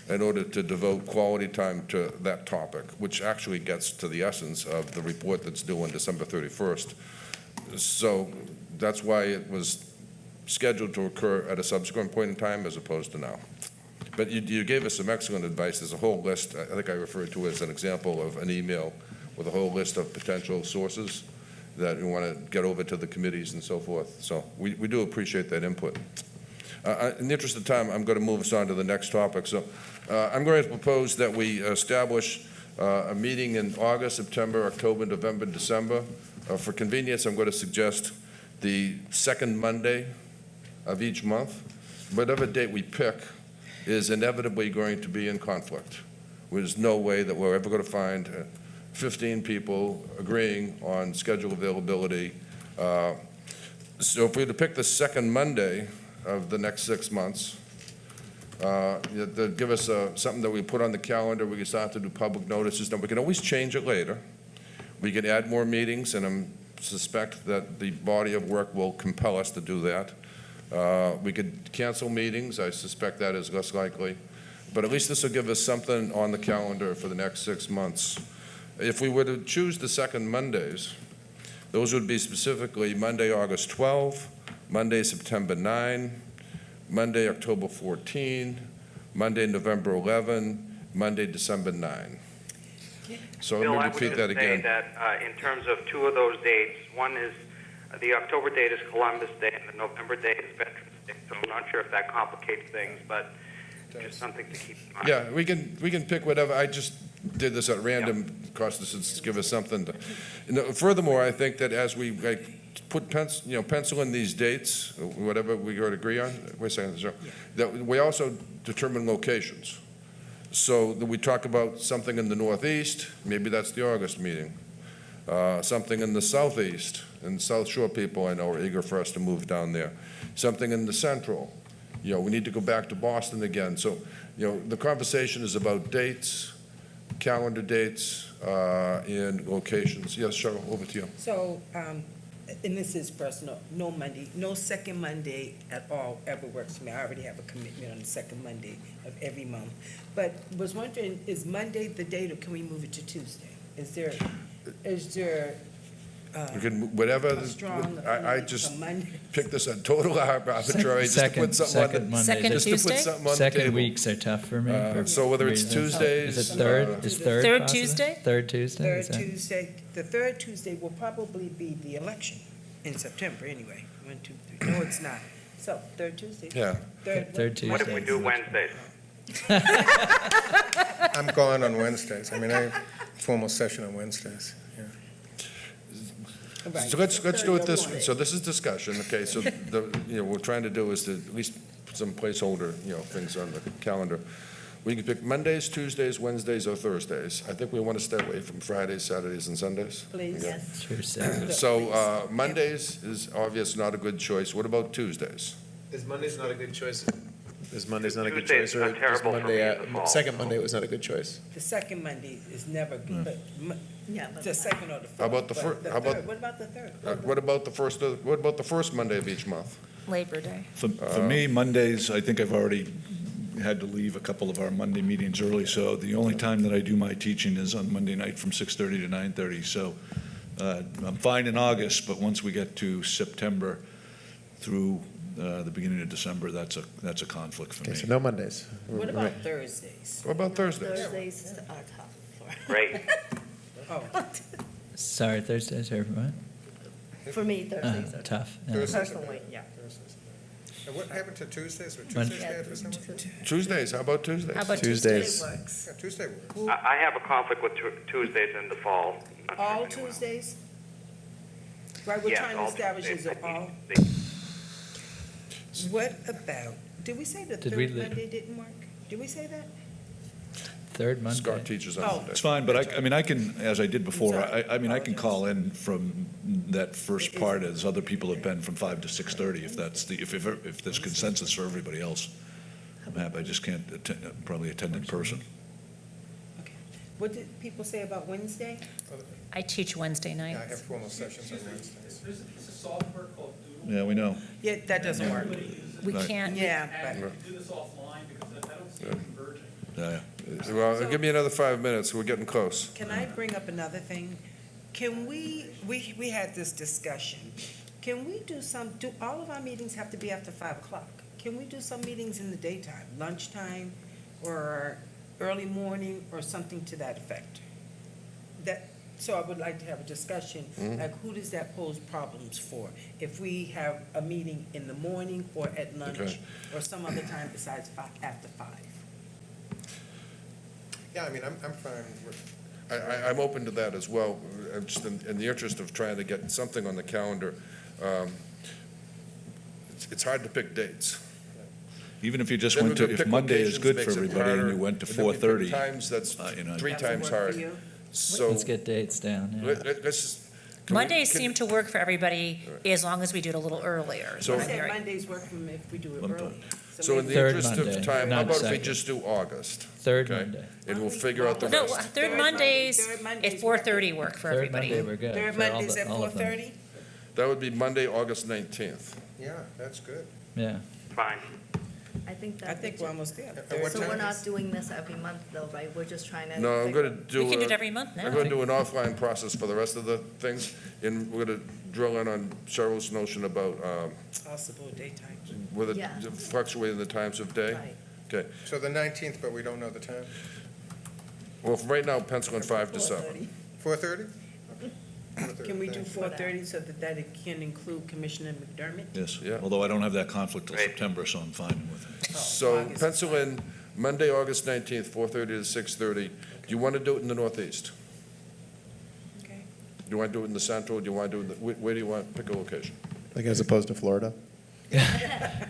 in order to devote quality time to that topic, which actually gets to the essence of the report that's due on December 31st. So that's why it was scheduled to occur at a subsequent point in time as opposed to now. But you gave us some excellent advice. There's a whole list, I think I referred to as an example of an email with a whole list of potential sources that we want to get over to the committees and so forth. So we do appreciate that input. In the interest of time, I'm going to move us on to the next topic. So I'm going to propose that we establish a meeting in August, September, October, November, December. For convenience, I'm going to suggest the second Monday of each month. Whatever date we pick is inevitably going to be in conflict. There's no way that we're ever going to find 15 people agreeing on schedule availability. So if we were to pick the second Monday of the next 6 months, that'd give us something that we put on the calendar. We can start to do public notices. Now, we can always change it later. We can add more meetings, and I suspect that the body of work will compel us to do that. We could cancel meetings. I suspect that is less likely. But at least this will give us something on the calendar for the next 6 months. If we were to choose the second Mondays, those would be specifically Monday, August 12, Monday, September 9, Monday, October 14, Monday, November 11, Monday, December 9. So Bill, let I me would repeat just that say again. that in terms of two of those dates, one is the October date is Columbus Day and the November date is Veterans Day. So I'm not sure if that complicates things, but just something to keep in mind. Yeah, we can pick whatever. I just did this at random, because this would give us something to. Furthermore, I think that as we put pencil in these dates, whatever we would agree on. Wait a second, sir. That we also determine locations. So that we talk about something in the Northeast, maybe that's the August meeting. Something in the Southeast, and South Shore people I know are eager for us to move down there. Something in the Central. We need to go back to Boston again. So, the conversation is about dates, calendar dates, and locations. Yes, Cheryl, over to you. So, and this is personal, no Monday, no second Monday at all ever works for me. I already have a commitment on the second Monday of every month. But was wondering, is Monday the date, or can we move it to Tuesday? Is there We can, whatever, a strong I opinion just for Monday? picked this on total arbitrary, just to put something on Second the, Monday. Second just to put Tuesday? something on the Second table. weeks are tough for me. So whether it's reasons. Tuesdays. Is it third? Is third Third possible? Tuesday? Third Tuesday? Third is that- Tuesday, the third Tuesday will probably be the election in September anyway. 1, 2, 3. No, it's not. So, third Tuesday. Yeah. Third Tuesday. What if we do Wednesdays? I'm gone on Wednesdays. I mean, I have formal session on Wednesdays. Yeah. Right. So let's do it this way. So this is discussion, okay? So what we're trying to do is to at least put some placeholder, things on the calendar. We can pick Mondays, Tuesdays, Wednesdays, or Thursdays. I think we want to stay away from Fridays, Saturdays, and Sundays. Please. Okay. Tuesday. So Mondays is obvious, not a good choice. What about Tuesdays? Is Monday's not a good choice? Is Monday's not a good Tuesday's choice, or not terrible is for me in the fall. second Monday was not a good choice? The second Monday is never good, but the second or the fourth. How about the but fir- the how about- third? What about the third? What about the first Monday of each month? Labor Day. For me, Mondays, I think I've already had to leave a couple of our Monday meetings early, so the only time that I do my teaching is on Monday night from 6:30 to 9:30. So I'm fine in August, but once we get to September through the beginning of December, that's a conflict for Okay, me. so no Mondays. What about Thursdays? What about Thursdays? Thursdays are tough. Right? Oh, Sorry, Thursdays are what? For me, Thursdays are tough. Tough. yeah. Thursdays are Personally, bad. yeah. Thursdays. And what happened to Tuesdays? Were Mon- Tuesdays bad for someone? Tuesdays, how about Tuesdays? How about Tuesdays. Yeah, Tuesday works. I have a conflict with Tuesdays in the fall. Not sure all if anyone else- Tuesdays? Right, we're Yes, trying to all establish Tuesdays. is it all? What about, did we say the Did we third li- Monday didn't work? Did we say that? Third Monday. Scott teaches on Oh. Monday. It's fine, but I mean, I can, as I did before, Sorry. I mean, I can call in from that first part as other people have been from 5 to 6:30, if that's if there's consensus for everybody else. I'm happy, I just can't probably attend in person. Okay. What did people say about Wednesday? I teach Wednesday Yeah, I have nights. formal sessions on Wednesdays. There's a software called Doodle. Yeah, we know. Yeah, that doesn't work. We Right. can't, Yeah, And but you can do this offline because I don't see it converging. Well, give me another 5 minutes, we're getting close. Can I bring up another thing? Can we had this discussion. Can we do all of our meetings have to be after 5 o'clock? Can we do some meetings in the daytime, lunchtime, or early morning, or something to that effect? So I would like to have a discussion, like who does that pose problems for? If we have a meeting in the morning or at lunch, Okay. or some other time besides after 5? Yeah, I mean, I'm fine with, I'm open to that as well, just in the interest of trying to get something on the calendar. It's hard to pick dates. Even if you just Then went we're to, gonna if pick Monday is locations, good makes for it everybody and harder, you went to and then we pick 4:30. Times, that's you know. three Does it times work for hard. you? So. Let's get dates down, yeah. Let's just. can we- Mondays can- seem to work for everybody as long as we do it a little earlier, is So- what I I'm said hearing. Mondays work for me if we do it One early. So in the Third interest Monday, of time, how not about if we second. just do August? Third okay? Monday. And we'll figure out the No, rest. third Mondays Third Mondays at 4:30 work for Third everybody. Monday, we're good. Third for all Mondays the- at all of them. 4:30? That would be Monday, August 19th. yeah, that's good. Yeah. Fine. I think I think we're almost there. At what So we're time? not doing this every month though, right? We're just trying to. No, I'm figure- going to do. We can do it a- every month now. I'm going to do an offline process for the rest of the things, and we're going to drill in on Cheryl's notion about Possible daytimes. whether Yeah. fluctuating the times of day. Right. Okay. So the 19th, but we don't know the time? Well, right now, pencil in 5 to 7. 4:30? Can we do 4:30 so that it can include Commissioner McDermott? Yes, Yeah. although I don't have that conflict till Right. September, so I'm fine with it. So August. pencil in Monday, August 19th, 4:30 to 6:30. Do you want to do it in the Northeast? Okay. Do you want to do it in the Central? Do you want to do it, where do you want, pick a location? Like as opposed to Florida?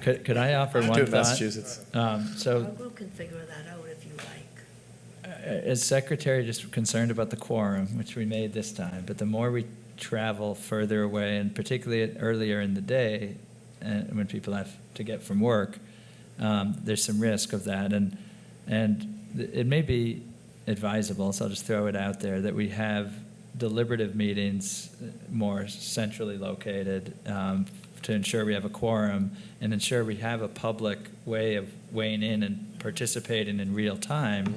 Could I offer Do one it in thought? Massachusetts. Our So group can figure that out if you like. as secretary, just concerned about the quorum, which we made this time, but the more we travel further away, and particularly earlier in the day, and when people have to get from work, there's some risk of that. And it may be advisable, so I'll just throw it out there, that we have deliberative meetings more centrally located to ensure we have a quorum and ensure we have a public way of weighing in and participating in real time.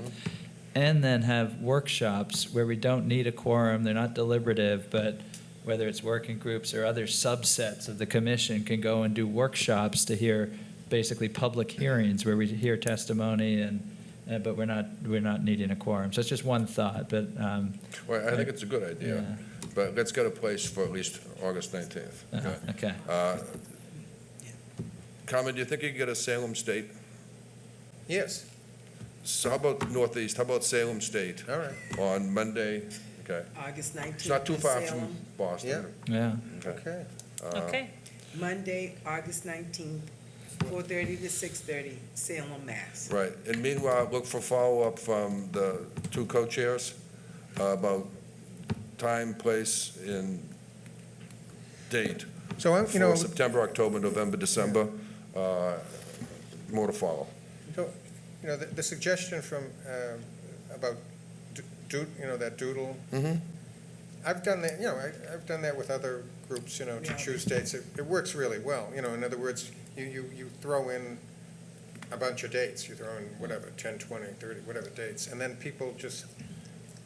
And then have workshops where we don't need a quorum, they're not deliberative, but whether it's working groups or other subsets of the commission can go and do workshops to hear basically public hearings where we hear testimony but we're not needing a quorum. So it's just one thought, but, Well, I think it's a good idea, yeah. but let's get a place for at least August 19th. Okay. Okay. Carmen, do you think you can get a Salem State? Yes, So how about Northeast, how about Salem State all right, on Monday? Okay. August 19th. It's not too in far from Salem. Boston. Yeah. okay. Okay. Monday, August 19th, 4:30 to 6:30, Salem, Mass. Right, and meanwhile, look for follow-up from the two co-chairs about time, place, and date So I'm, you know, for September, October, November, December. More to follow. so, you know, the suggestion from, about, that doodle, Mm-hmm. I've done that, I've done that with other groups, to Yeah. choose dates. It works really well, in other words, you throw in a bunch of dates, you throw in whatever, 10, 20, 30, whatever dates, and then people just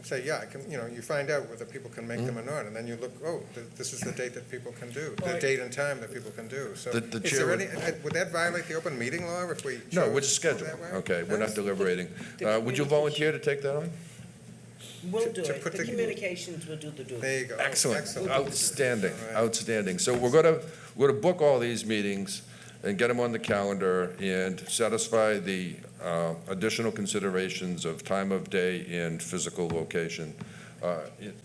say, yeah, I can, you find out whether people can make them or not, and then you look, oh, this is the date that people can do, the Right. date and time that people can do, so. The Is chair there would- any, would that violate the open meeting law if we No, chose we're to just go scheduling, that way? okay, we're not That's- deliberating. The Would you volunteer to take that on? We'll do to it. put The the- communications will do the doodle. There you go. Oh, Excellent, outstanding, All right. outstanding. So we're gonna book all these meetings and get them on the calendar and satisfy the additional considerations of time of day and physical location,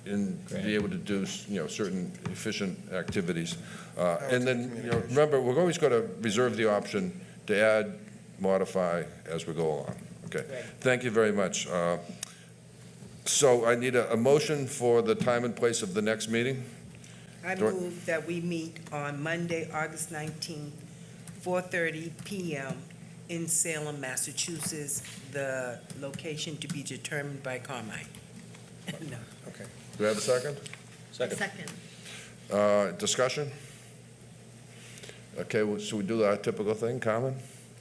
and Great. be able to do, certain efficient activities. Out And to then, communication. remember, we're always gonna reserve the option to add, modify as we go along. Okay, Right. thank you very much. So I need a motion for the time and place of the next meeting. I Do I- move that we meet on Monday, August 19th, 4:30 PM in Salem, Massachusetts, the location to be determined by Carmine. No. Okay. Do I have a second? Second. Discussion? Okay, well, should we do our typical thing, Carmen?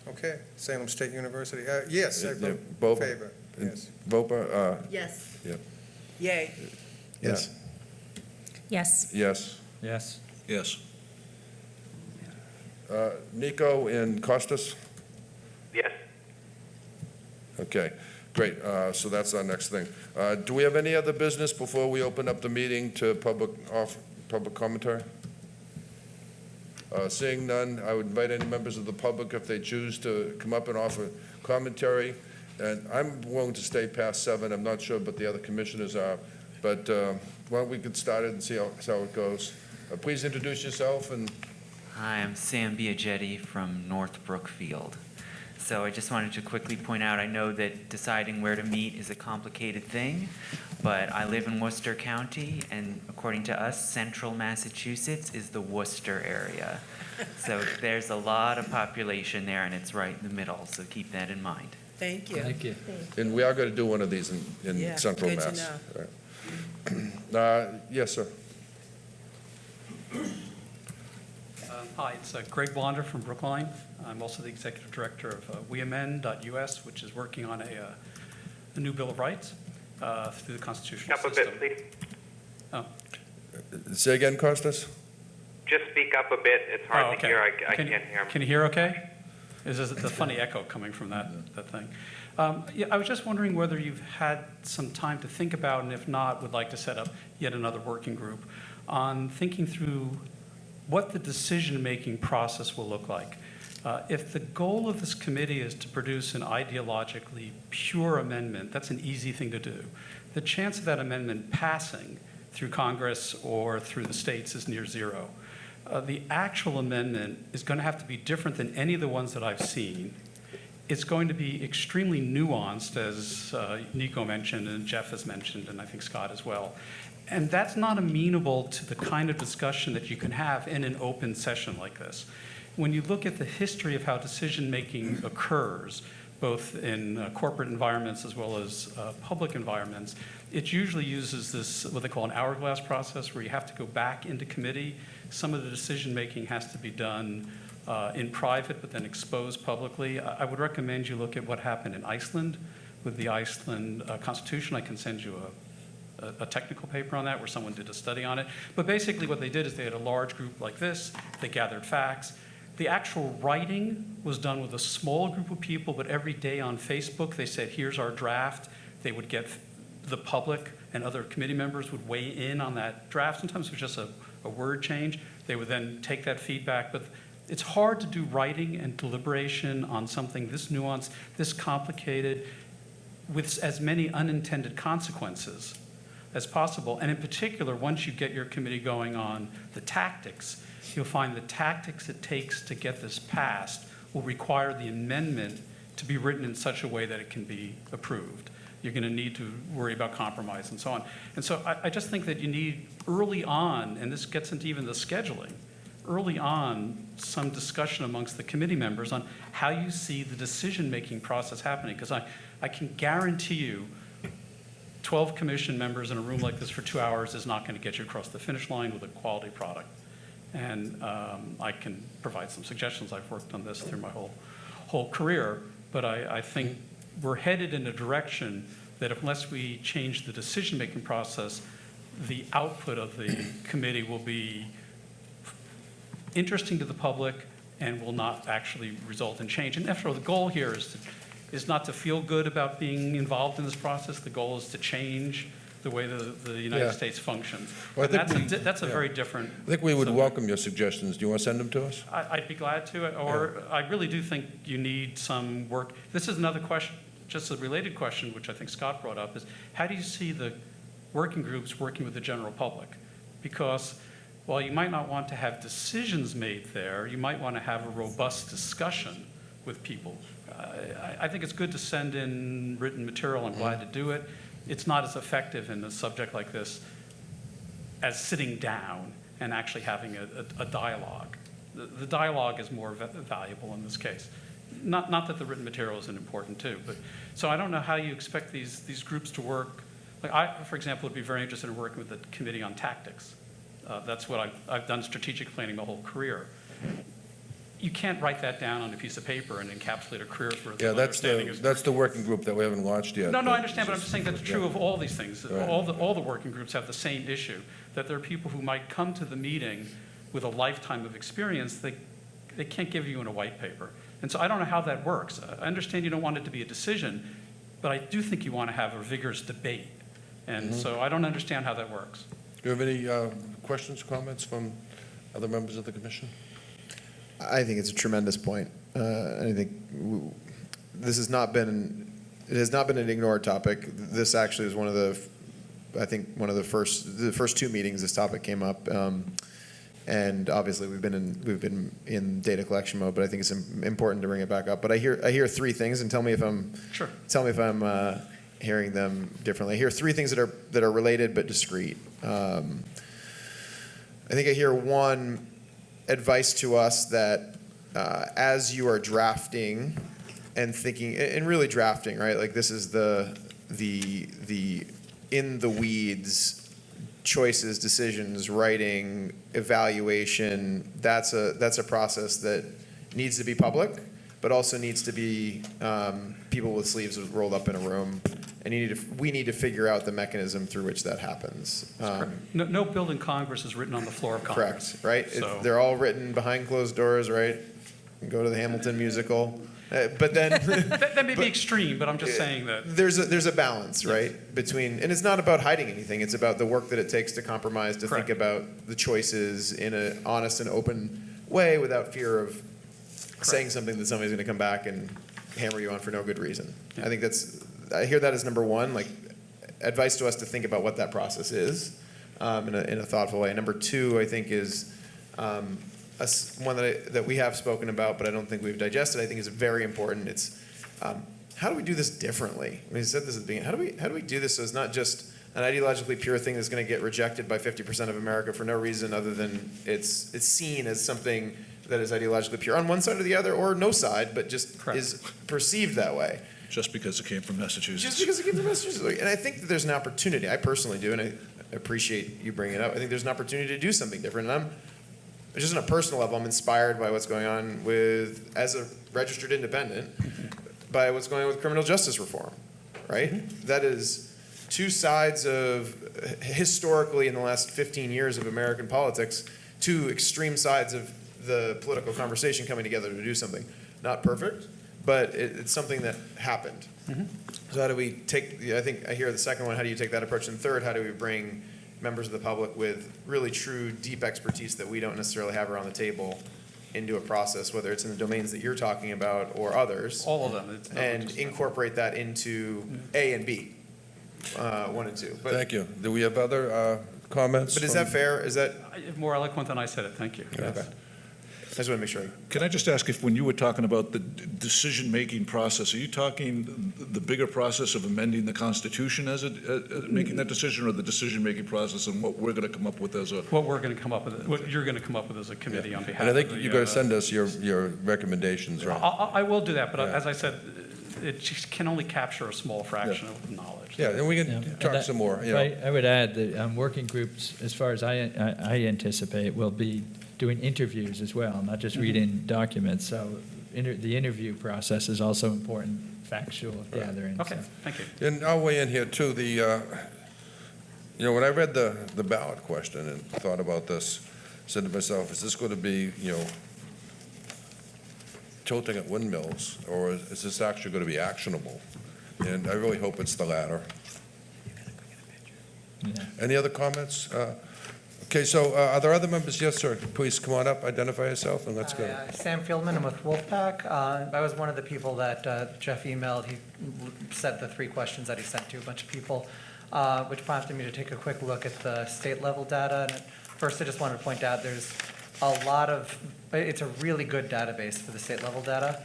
Okay, Salem State University, yes, I Yeah, vote in Boba. favor, yes. Vopa, Yes. Yay. Yes. Yes. yes. Yes. Yes. Nico and Costas? Yes. Okay, great. So that's our next thing. Do we have any other business before we open up the meeting to public commentary? Seeing none, I would invite any members of the public, if they choose to come up and offer commentary. And I'm willing to stay past 7. I'm not sure what the other commissioners are, but why don't we get started and see how it goes. Please introduce yourself and Hi, I'm Sam Biagetti from North Brookfield. So I just wanted to quickly point out, I know that deciding where to meet is a complicated thing, but I live in Worcester County, and according to us, central Massachusetts is the Worcester area. So there's a lot of population there, and it's right in the middle, so keep that in mind. Thank you. Thank you. And we are going to do one of these in Yeah, Central good to Mass. Yes, sir. Hi, it's Greg Blonder from Brookline. I'm also the executive director of WeAmend.us, which is working on a new Bill of Rights through the constitutional Up a system. bit, please. Say again, Costas? Just speak up a bit. It's hard Oh, to okay. hear. I can't hear him. Can you hear okay? There's the funny echo coming from that thing. Yeah, I was just wondering whether you've had some time to think about, and if not, would like to set up yet another working group on thinking through what the decision-making process will look like. If the goal of this committee is to produce an ideologically pure amendment, that's an easy thing to do. The chance of that amendment passing through Congress or through the states is near zero. The actual amendment is going to have to be different than any of the ones that I've seen. It's going to be extremely nuanced, as Nico mentioned and Jeff has mentioned, and I think Scott as well. And that's not amenable to the kind of discussion that you can have in an open session like this. When you look at the history of how decision-making occurs, both in corporate environments as well as public environments, it usually uses this, what they call an hourglass process, where you have to go back into committee. Some of the decision-making has to be done in private, but then exposed publicly. I would recommend you look at what happened in Iceland with the Iceland Constitution. I can send you a technical paper on that where someone did a study on it. But basically what they did is they had a large group like this, they gathered facts. The actual writing was done with a small group of people, but every day on Facebook they said, here's our draft. They would get the public and other committee members would weigh in on that draft. Sometimes it was just a word change. They would then take that feedback. But it's hard to do writing and deliberation on something this nuanced, this complicated, with as many unintended consequences as possible. And in particular, once you get your committee going on the tactics, you'll find the tactics it takes to get this passed will require the amendment to be written in such a way that it can be approved. You're going to need to worry about compromise and so on. And so I just think that you need early on, and this gets into even the scheduling, early on some discussion amongst the committee members on how you see the decision-making process happening. Because I can guarantee you 12 commission members in a room like this for 2 hours is not going to get you across the finish line with a quality product. And I can provide some suggestions. I've worked on this through my whole career, but I think we're headed in a direction that unless we change the decision-making process, the output of the committee will be interesting to the public and will not actually result in change. And after all, the goal here is not to feel good about being involved in this process. The goal is to change the way the United States functions. Well, I And think that's a very different I think we would subject. welcome your suggestions. Do you want to send them to us? I'd be glad to, or I really do think you need some work. This is another question, just a related question, which I think Scott brought up, is how do you see the working groups working with the general public? Because while you might not want to have decisions made there, you might want to have a robust discussion with people. I think it's good to send in written material. I'm glad to do it. It's not as effective in a subject like this as sitting down and actually having a dialogue. The dialogue is more valuable in this case. Not that the written material isn't important too, but so I don't know how you expect these groups to work. Like I, for example, would be very interested in working with the Committee on Tactics. That's what I've done strategic planning my whole career. you can't write that down on a piece of paper and encapsulate a career for Yeah, the understanding is. that's the working group that we haven't launched yet. No, I understand, but I'm just saying that's true of all these things. Right. All the working groups have the same issue, that there are people who might come to the meeting with a lifetime of experience they can't give you in a white paper. And so I don't know how that works. I understand you don't want it to be a decision, but I do think you want to have a vigorous debate. And so I don't understand how that works. Do you have any questions, comments from other members of the commission? I think it's a tremendous point. I think this has not been, it has not been an ignored topic. This actually is one of the, I think one of the first two meetings this topic came up. And obviously we've been in data collection mode, but I think it's important to bring it back up. But I hear three things, and tell me if I'm hearing them differently. I hear three things that are related but discrete. I think I hear one, advice to us that as you are drafting and thinking, and really drafting, right? Like this is the in the weeds choices, decisions, writing, evaluation. That's a process that needs to be public, but also needs to be people with sleeves rolled up in a room. And we need to figure out the mechanism through which that happens. No bill in Congress is written on the floor of Congress. Correct, right? So. They're all written behind closed doors, right? Go to the Hamilton musical. But then that may be extreme, but I'm just saying that there's a balance, right? Between, and it's not about hiding anything. It's about the work that it takes to compromise, to think about the choices in an honest and open way without fear of saying something that somebody's going to come back and hammer you on for no good reason. Yeah. I think I hear that as number one, like advice to us to think about what that process is in a thoughtful way. Number two, I think is one that we have spoken about, but I don't think we've digested. I think is very important. It's how do we do this differently? I mean, I said this at the beginning. How do we do this so it's not just an ideologically pure thing that's going to get rejected by 50% of America for no reason other than it's seen as something that is ideologically pure on one side or the other, or no side, but just is perceived that way. Just because it came from Massachusetts. Just because it came from Massachusetts. And I think that there's an opportunity. I personally do, and I appreciate you bringing it up. I think there's an opportunity to do something different. And just on a personal level, I'm inspired by what's going on as a registered independent, by what's going on with criminal justice reform, right? That is two sides of, historically in the last 15 years of American politics, two extreme sides of the political conversation coming together to do something. Not perfect, but it's something that happened. So how do we I think I hear the second one, how do you take that approach? And third, how do we bring members of the public with really true, deep expertise that we don't necessarily have around the table into a process, whether it's in the domains that you're talking about or others. all of them. And incorporate that into A and B, 1 and 2. But, Thank you. Do we have other comments? But is that fair? Is that? More eloquent than I said it. Thank you. Okay. I just want to make sure. Can I just ask if when you were talking about the decision-making process, are you talking the bigger process of amending the Constitution as making that decision, or the decision-making process and what we're going to come up with as a? What we're going to come up with, what you're going to come up with as a committee on behalf And I of think the, you're going to send us your recommendations, right? I will do that, but Yeah. as I said, it just can only capture a small fraction of knowledge. Yeah, and we can talk some more. You know. I would add that working groups, as far as I anticipate, will be doing interviews as well, not just reading documents. So the interview process is also important, factual gathering. Okay, so. thank you. And I'll weigh in here too. When I read the ballot question and thought about this, said to myself, is this going to be, tilting at windmills, or is this actually going to be actionable? And I really hope it's the latter. Yeah. Any other comments? Okay, so are there other members? Yes, sir. Please come on up, identify yourself, and let's go. Sam Fieldman, I'm with Wolfpack. I was one of the people that Jeff emailed. He said the 3 questions that he sent to a bunch of people, which prompted me to take a quick look at the state level data. And first, I just wanted to point out there's it's a really good database for the state level data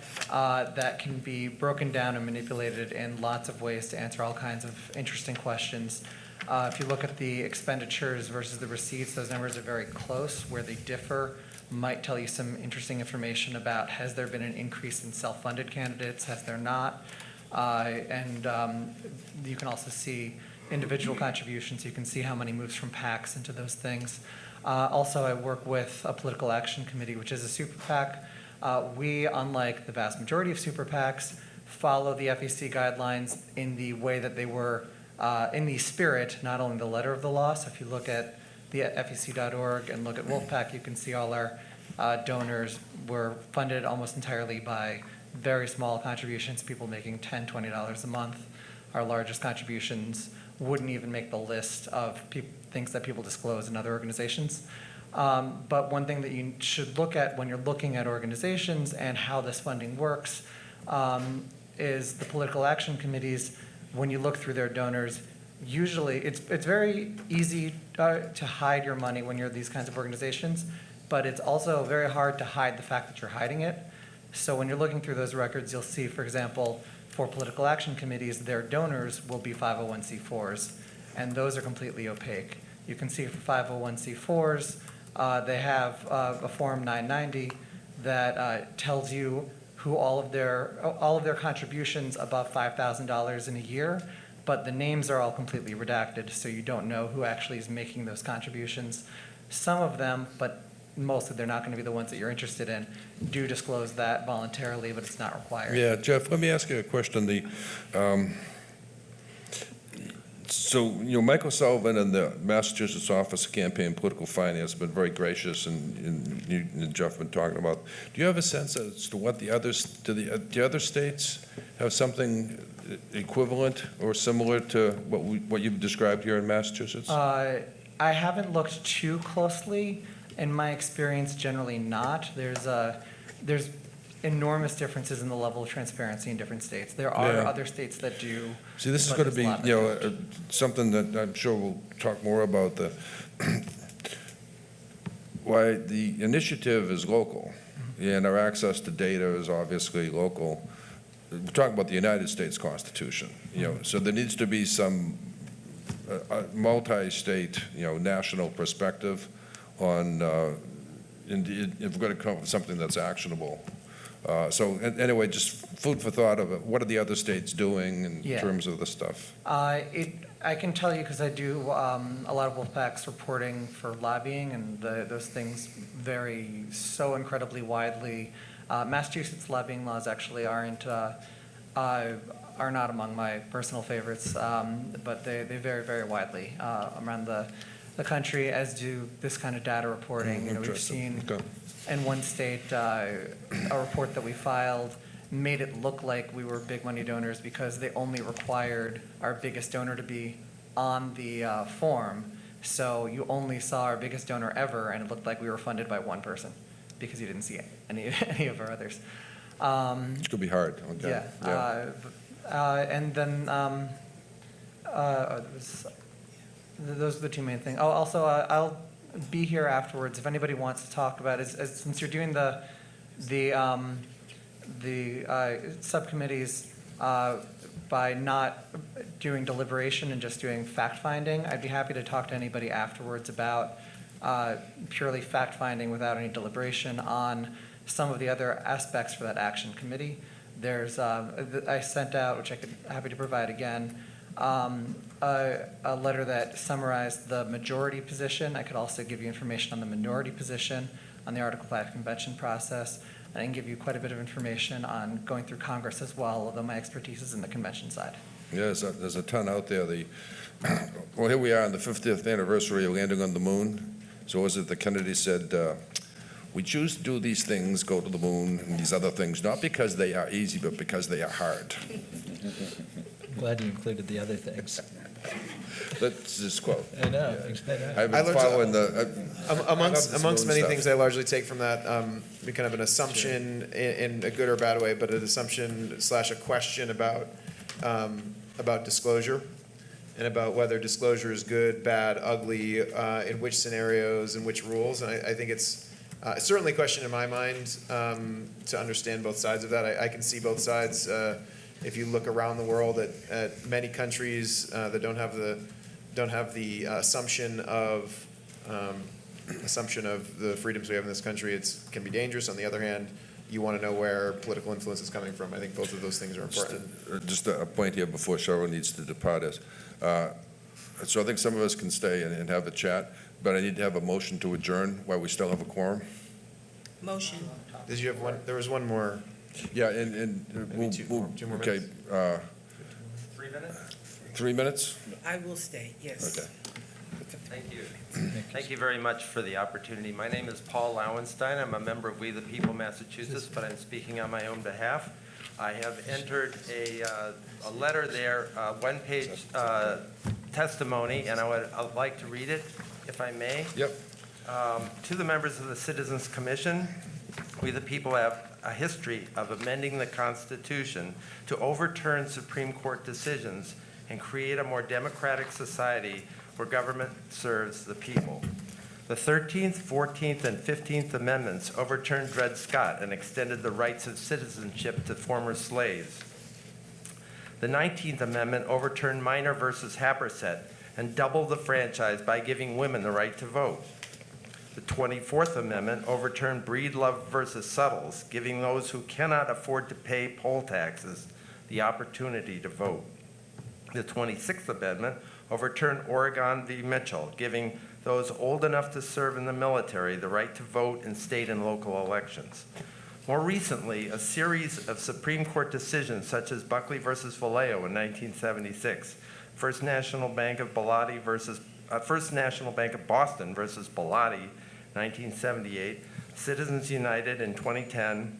that can be broken down and manipulated in lots of ways to answer all kinds of interesting questions. If you look at the expenditures versus the receipts, those numbers are very close. Where they differ might tell you some interesting information about, has there been an increase in self-funded candidates, has there not? And you can also see individual contributions. You can see how many moves from PACs into those things. Also, I work with a political action committee, which is a super PAC. We, unlike the vast majority of super PACs, follow the FEC guidelines in the way that they were, in the spirit, not only the letter of the law. So if you look at the FEC.org and look at Wolfpack, you can see all our donors were funded almost entirely by very small contributions, people making $10, $20 a month. Our largest contributions wouldn't even make the list of things that people disclose in other organizations. But one thing that you should look at when you're looking at organizations and how this funding works is the political action committees. When you look through their donors, usually it's very easy to hide your money when you're these kinds of organizations, but it's also very hard to hide the fact that you're hiding it. So when you're looking through those records, you'll see, for example, for political action committees, their donors will be 501c4s, and those are completely opaque. You can see for 501c4s, they have a Form 990 that tells you who all of their contributions above $5,000 in a year, but the names are all completely redacted, so you don't know who actually is making those contributions. Some of them, but mostly they're not going to be the ones that you're interested in, do disclose that voluntarily, but it's not required. Yeah, Jeff, let me ask you a question. So, Michael Sullivan and the Massachusetts Office of Campaign and Political Finance have been very gracious, and you and Jeff have been talking about. Do you have a sense as to what the other states have something equivalent or similar to what you've described here in Massachusetts? I haven't looked too closely. In my experience, generally not. There's enormous differences in the level of transparency in different states. There are other states that do. See, this is going to be, something that I'm sure we'll talk more about. Why the initiative is local, and our access to data is obviously local. We're talking about the United States Constitution, so there needs to be some multi-state, national perspective on, if we're going to come up with something that's actionable. So anyway, just food for thought of what are the other states doing in terms of the stuff? I can tell you because I do a lot of Wolfpack's reporting for lobbying, and those things vary so incredibly widely. Massachusetts lobbying laws actually are not among my personal favorites, but they vary very widely around the country, as do this kind of data reporting. We've seen in one state a report that we filed made it look like we were big money donors because they only required our biggest donor to be on the form. So you only saw our biggest donor ever, and it looked like we were funded by one person because you didn't see any of our others. It's going to be hard. Okay. And then those are the two main things. Also, I'll be here afterwards if anybody wants to talk about it. Since you're doing the subcommittees by not doing deliberation and just doing fact-finding, I'd be happy to talk to anybody afterwards about purely fact-finding without any deliberation on some of the other aspects for that action committee. There's, I sent out, which happy to provide again, a letter that summarized the majority position. I could also give you information on the minority position, on the Article 5 convention process, and I can give you quite a bit of information on going through Congress as well, although my expertise is in the convention side. Yeah, there's a ton out there. Well, here we are on the 50th anniversary of landing on the moon. So was it the Kennedy said, we choose to do these things, go to the moon, and these other things, not because they are easy, but because they are hard. Glad you included the other things. That's this quote. I know. Yeah. I've been following amongst many things I largely take from that, kind of an assumption in a good or bad way, but an assumption / a question about disclosure and about whether disclosure is good, bad, ugly, in which scenarios and which rules. And I think it's certainly a question in my mind to understand both sides of that. I can see both sides. If you look around the world at many countries that don't have the assumption of the freedoms we have in this country, it can be dangerous. On the other hand, you want to know where political influence is coming from. I think both of those things are important. Just a point here before Cheryl needs to depart us. So I think some of us can stay and have a chat, but I need to have a motion to adjourn while we still have a quorum. Motion. Did you have one, there was one more. Yeah, and we'll, two more okay, minutes. 3 minutes? 3 minutes? I will stay, yes. Okay. Thank you. Thank you very much for the opportunity. My name is Paul Lauenstein. I'm a member of We the People Massachusetts, but I'm speaking on my own behalf. I have entered a letter there, one-page testimony, and I'd like to read it, if I may. Yep. To the members of the Citizens Commission, we the people have a history of amending the Constitution to overturn Supreme Court decisions and create a more democratic society where government serves the people. The 13th, 14th, and 15th Amendments overturned Dred Scott and extended the rights of citizenship to former slaves. The 19th Amendment overturned Minor versus Happersett and doubled the franchise by giving women the right to vote. The 24th Amendment overturned Breedlove versus Suttles, giving those who cannot afford to pay poll taxes the opportunity to vote. The 26th Amendment overturned Oregon v. Mitchell, giving those old enough to serve in the military the right to vote in state and local elections. More recently, a series of Supreme Court decisions such as Buckley versus Vallejo in 1976, First National Bank of Boston versus Bellotti, 1978, Citizens United in 2010,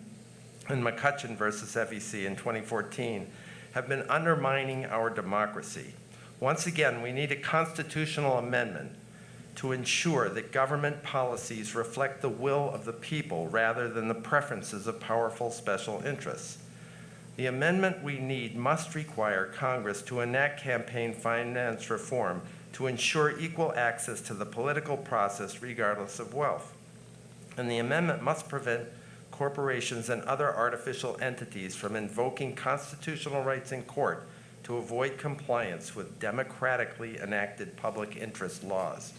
and McCutcheon versus FEC in 2014 have been undermining our democracy. Once again, we need a constitutional amendment to ensure that government policies reflect the will of the people rather than the preferences of powerful special interests. The amendment we need must require Congress to enact campaign finance reform to ensure equal access to the political process regardless of wealth. And the amendment must prevent corporations and other artificial entities from invoking constitutional rights in court to avoid compliance with democratically enacted public interest laws.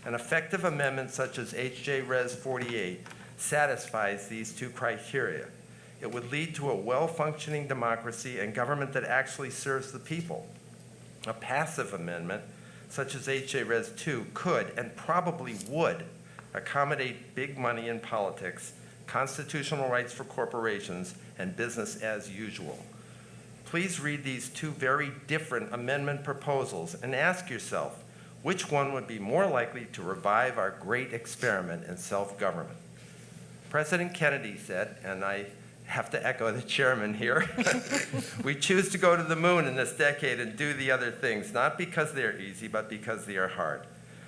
An effective amendment such as H.J. Res. 48 satisfies these two criteria. It would lead to a well-functioning democracy and government that actually serves the people. A passive amendment, such as H.J. Res. 2, could and probably would accommodate big money in politics, constitutional rights for corporations, and business as usual. Please read these two very different amendment proposals and ask yourself, which one would be more likely to revive our great experiment in self-government? President Kennedy said, and I have to echo the chairman here, we choose to go to the moon in this decade and do the other things, not because they're easy, but because they are hard.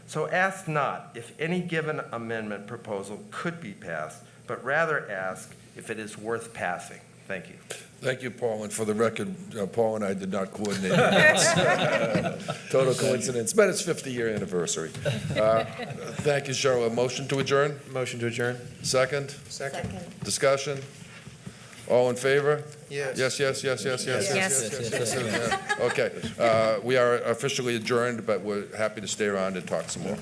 So ask not if any given amendment proposal could be passed, but rather ask if it is worth passing. Thank you. Thank you, Paul, and for the record, Paul and I did not coordinate. Total coincidence, but it's 50-year anniversary. Thank you, Cheryl. A motion to adjourn? Motion to adjourn? Second? Second. Discussion? All in favor? Yes. Yes, yes, yes, yes, yes, Yes. yes, yes. Okay, we are officially adjourned, but we're happy to stay around and talk some more.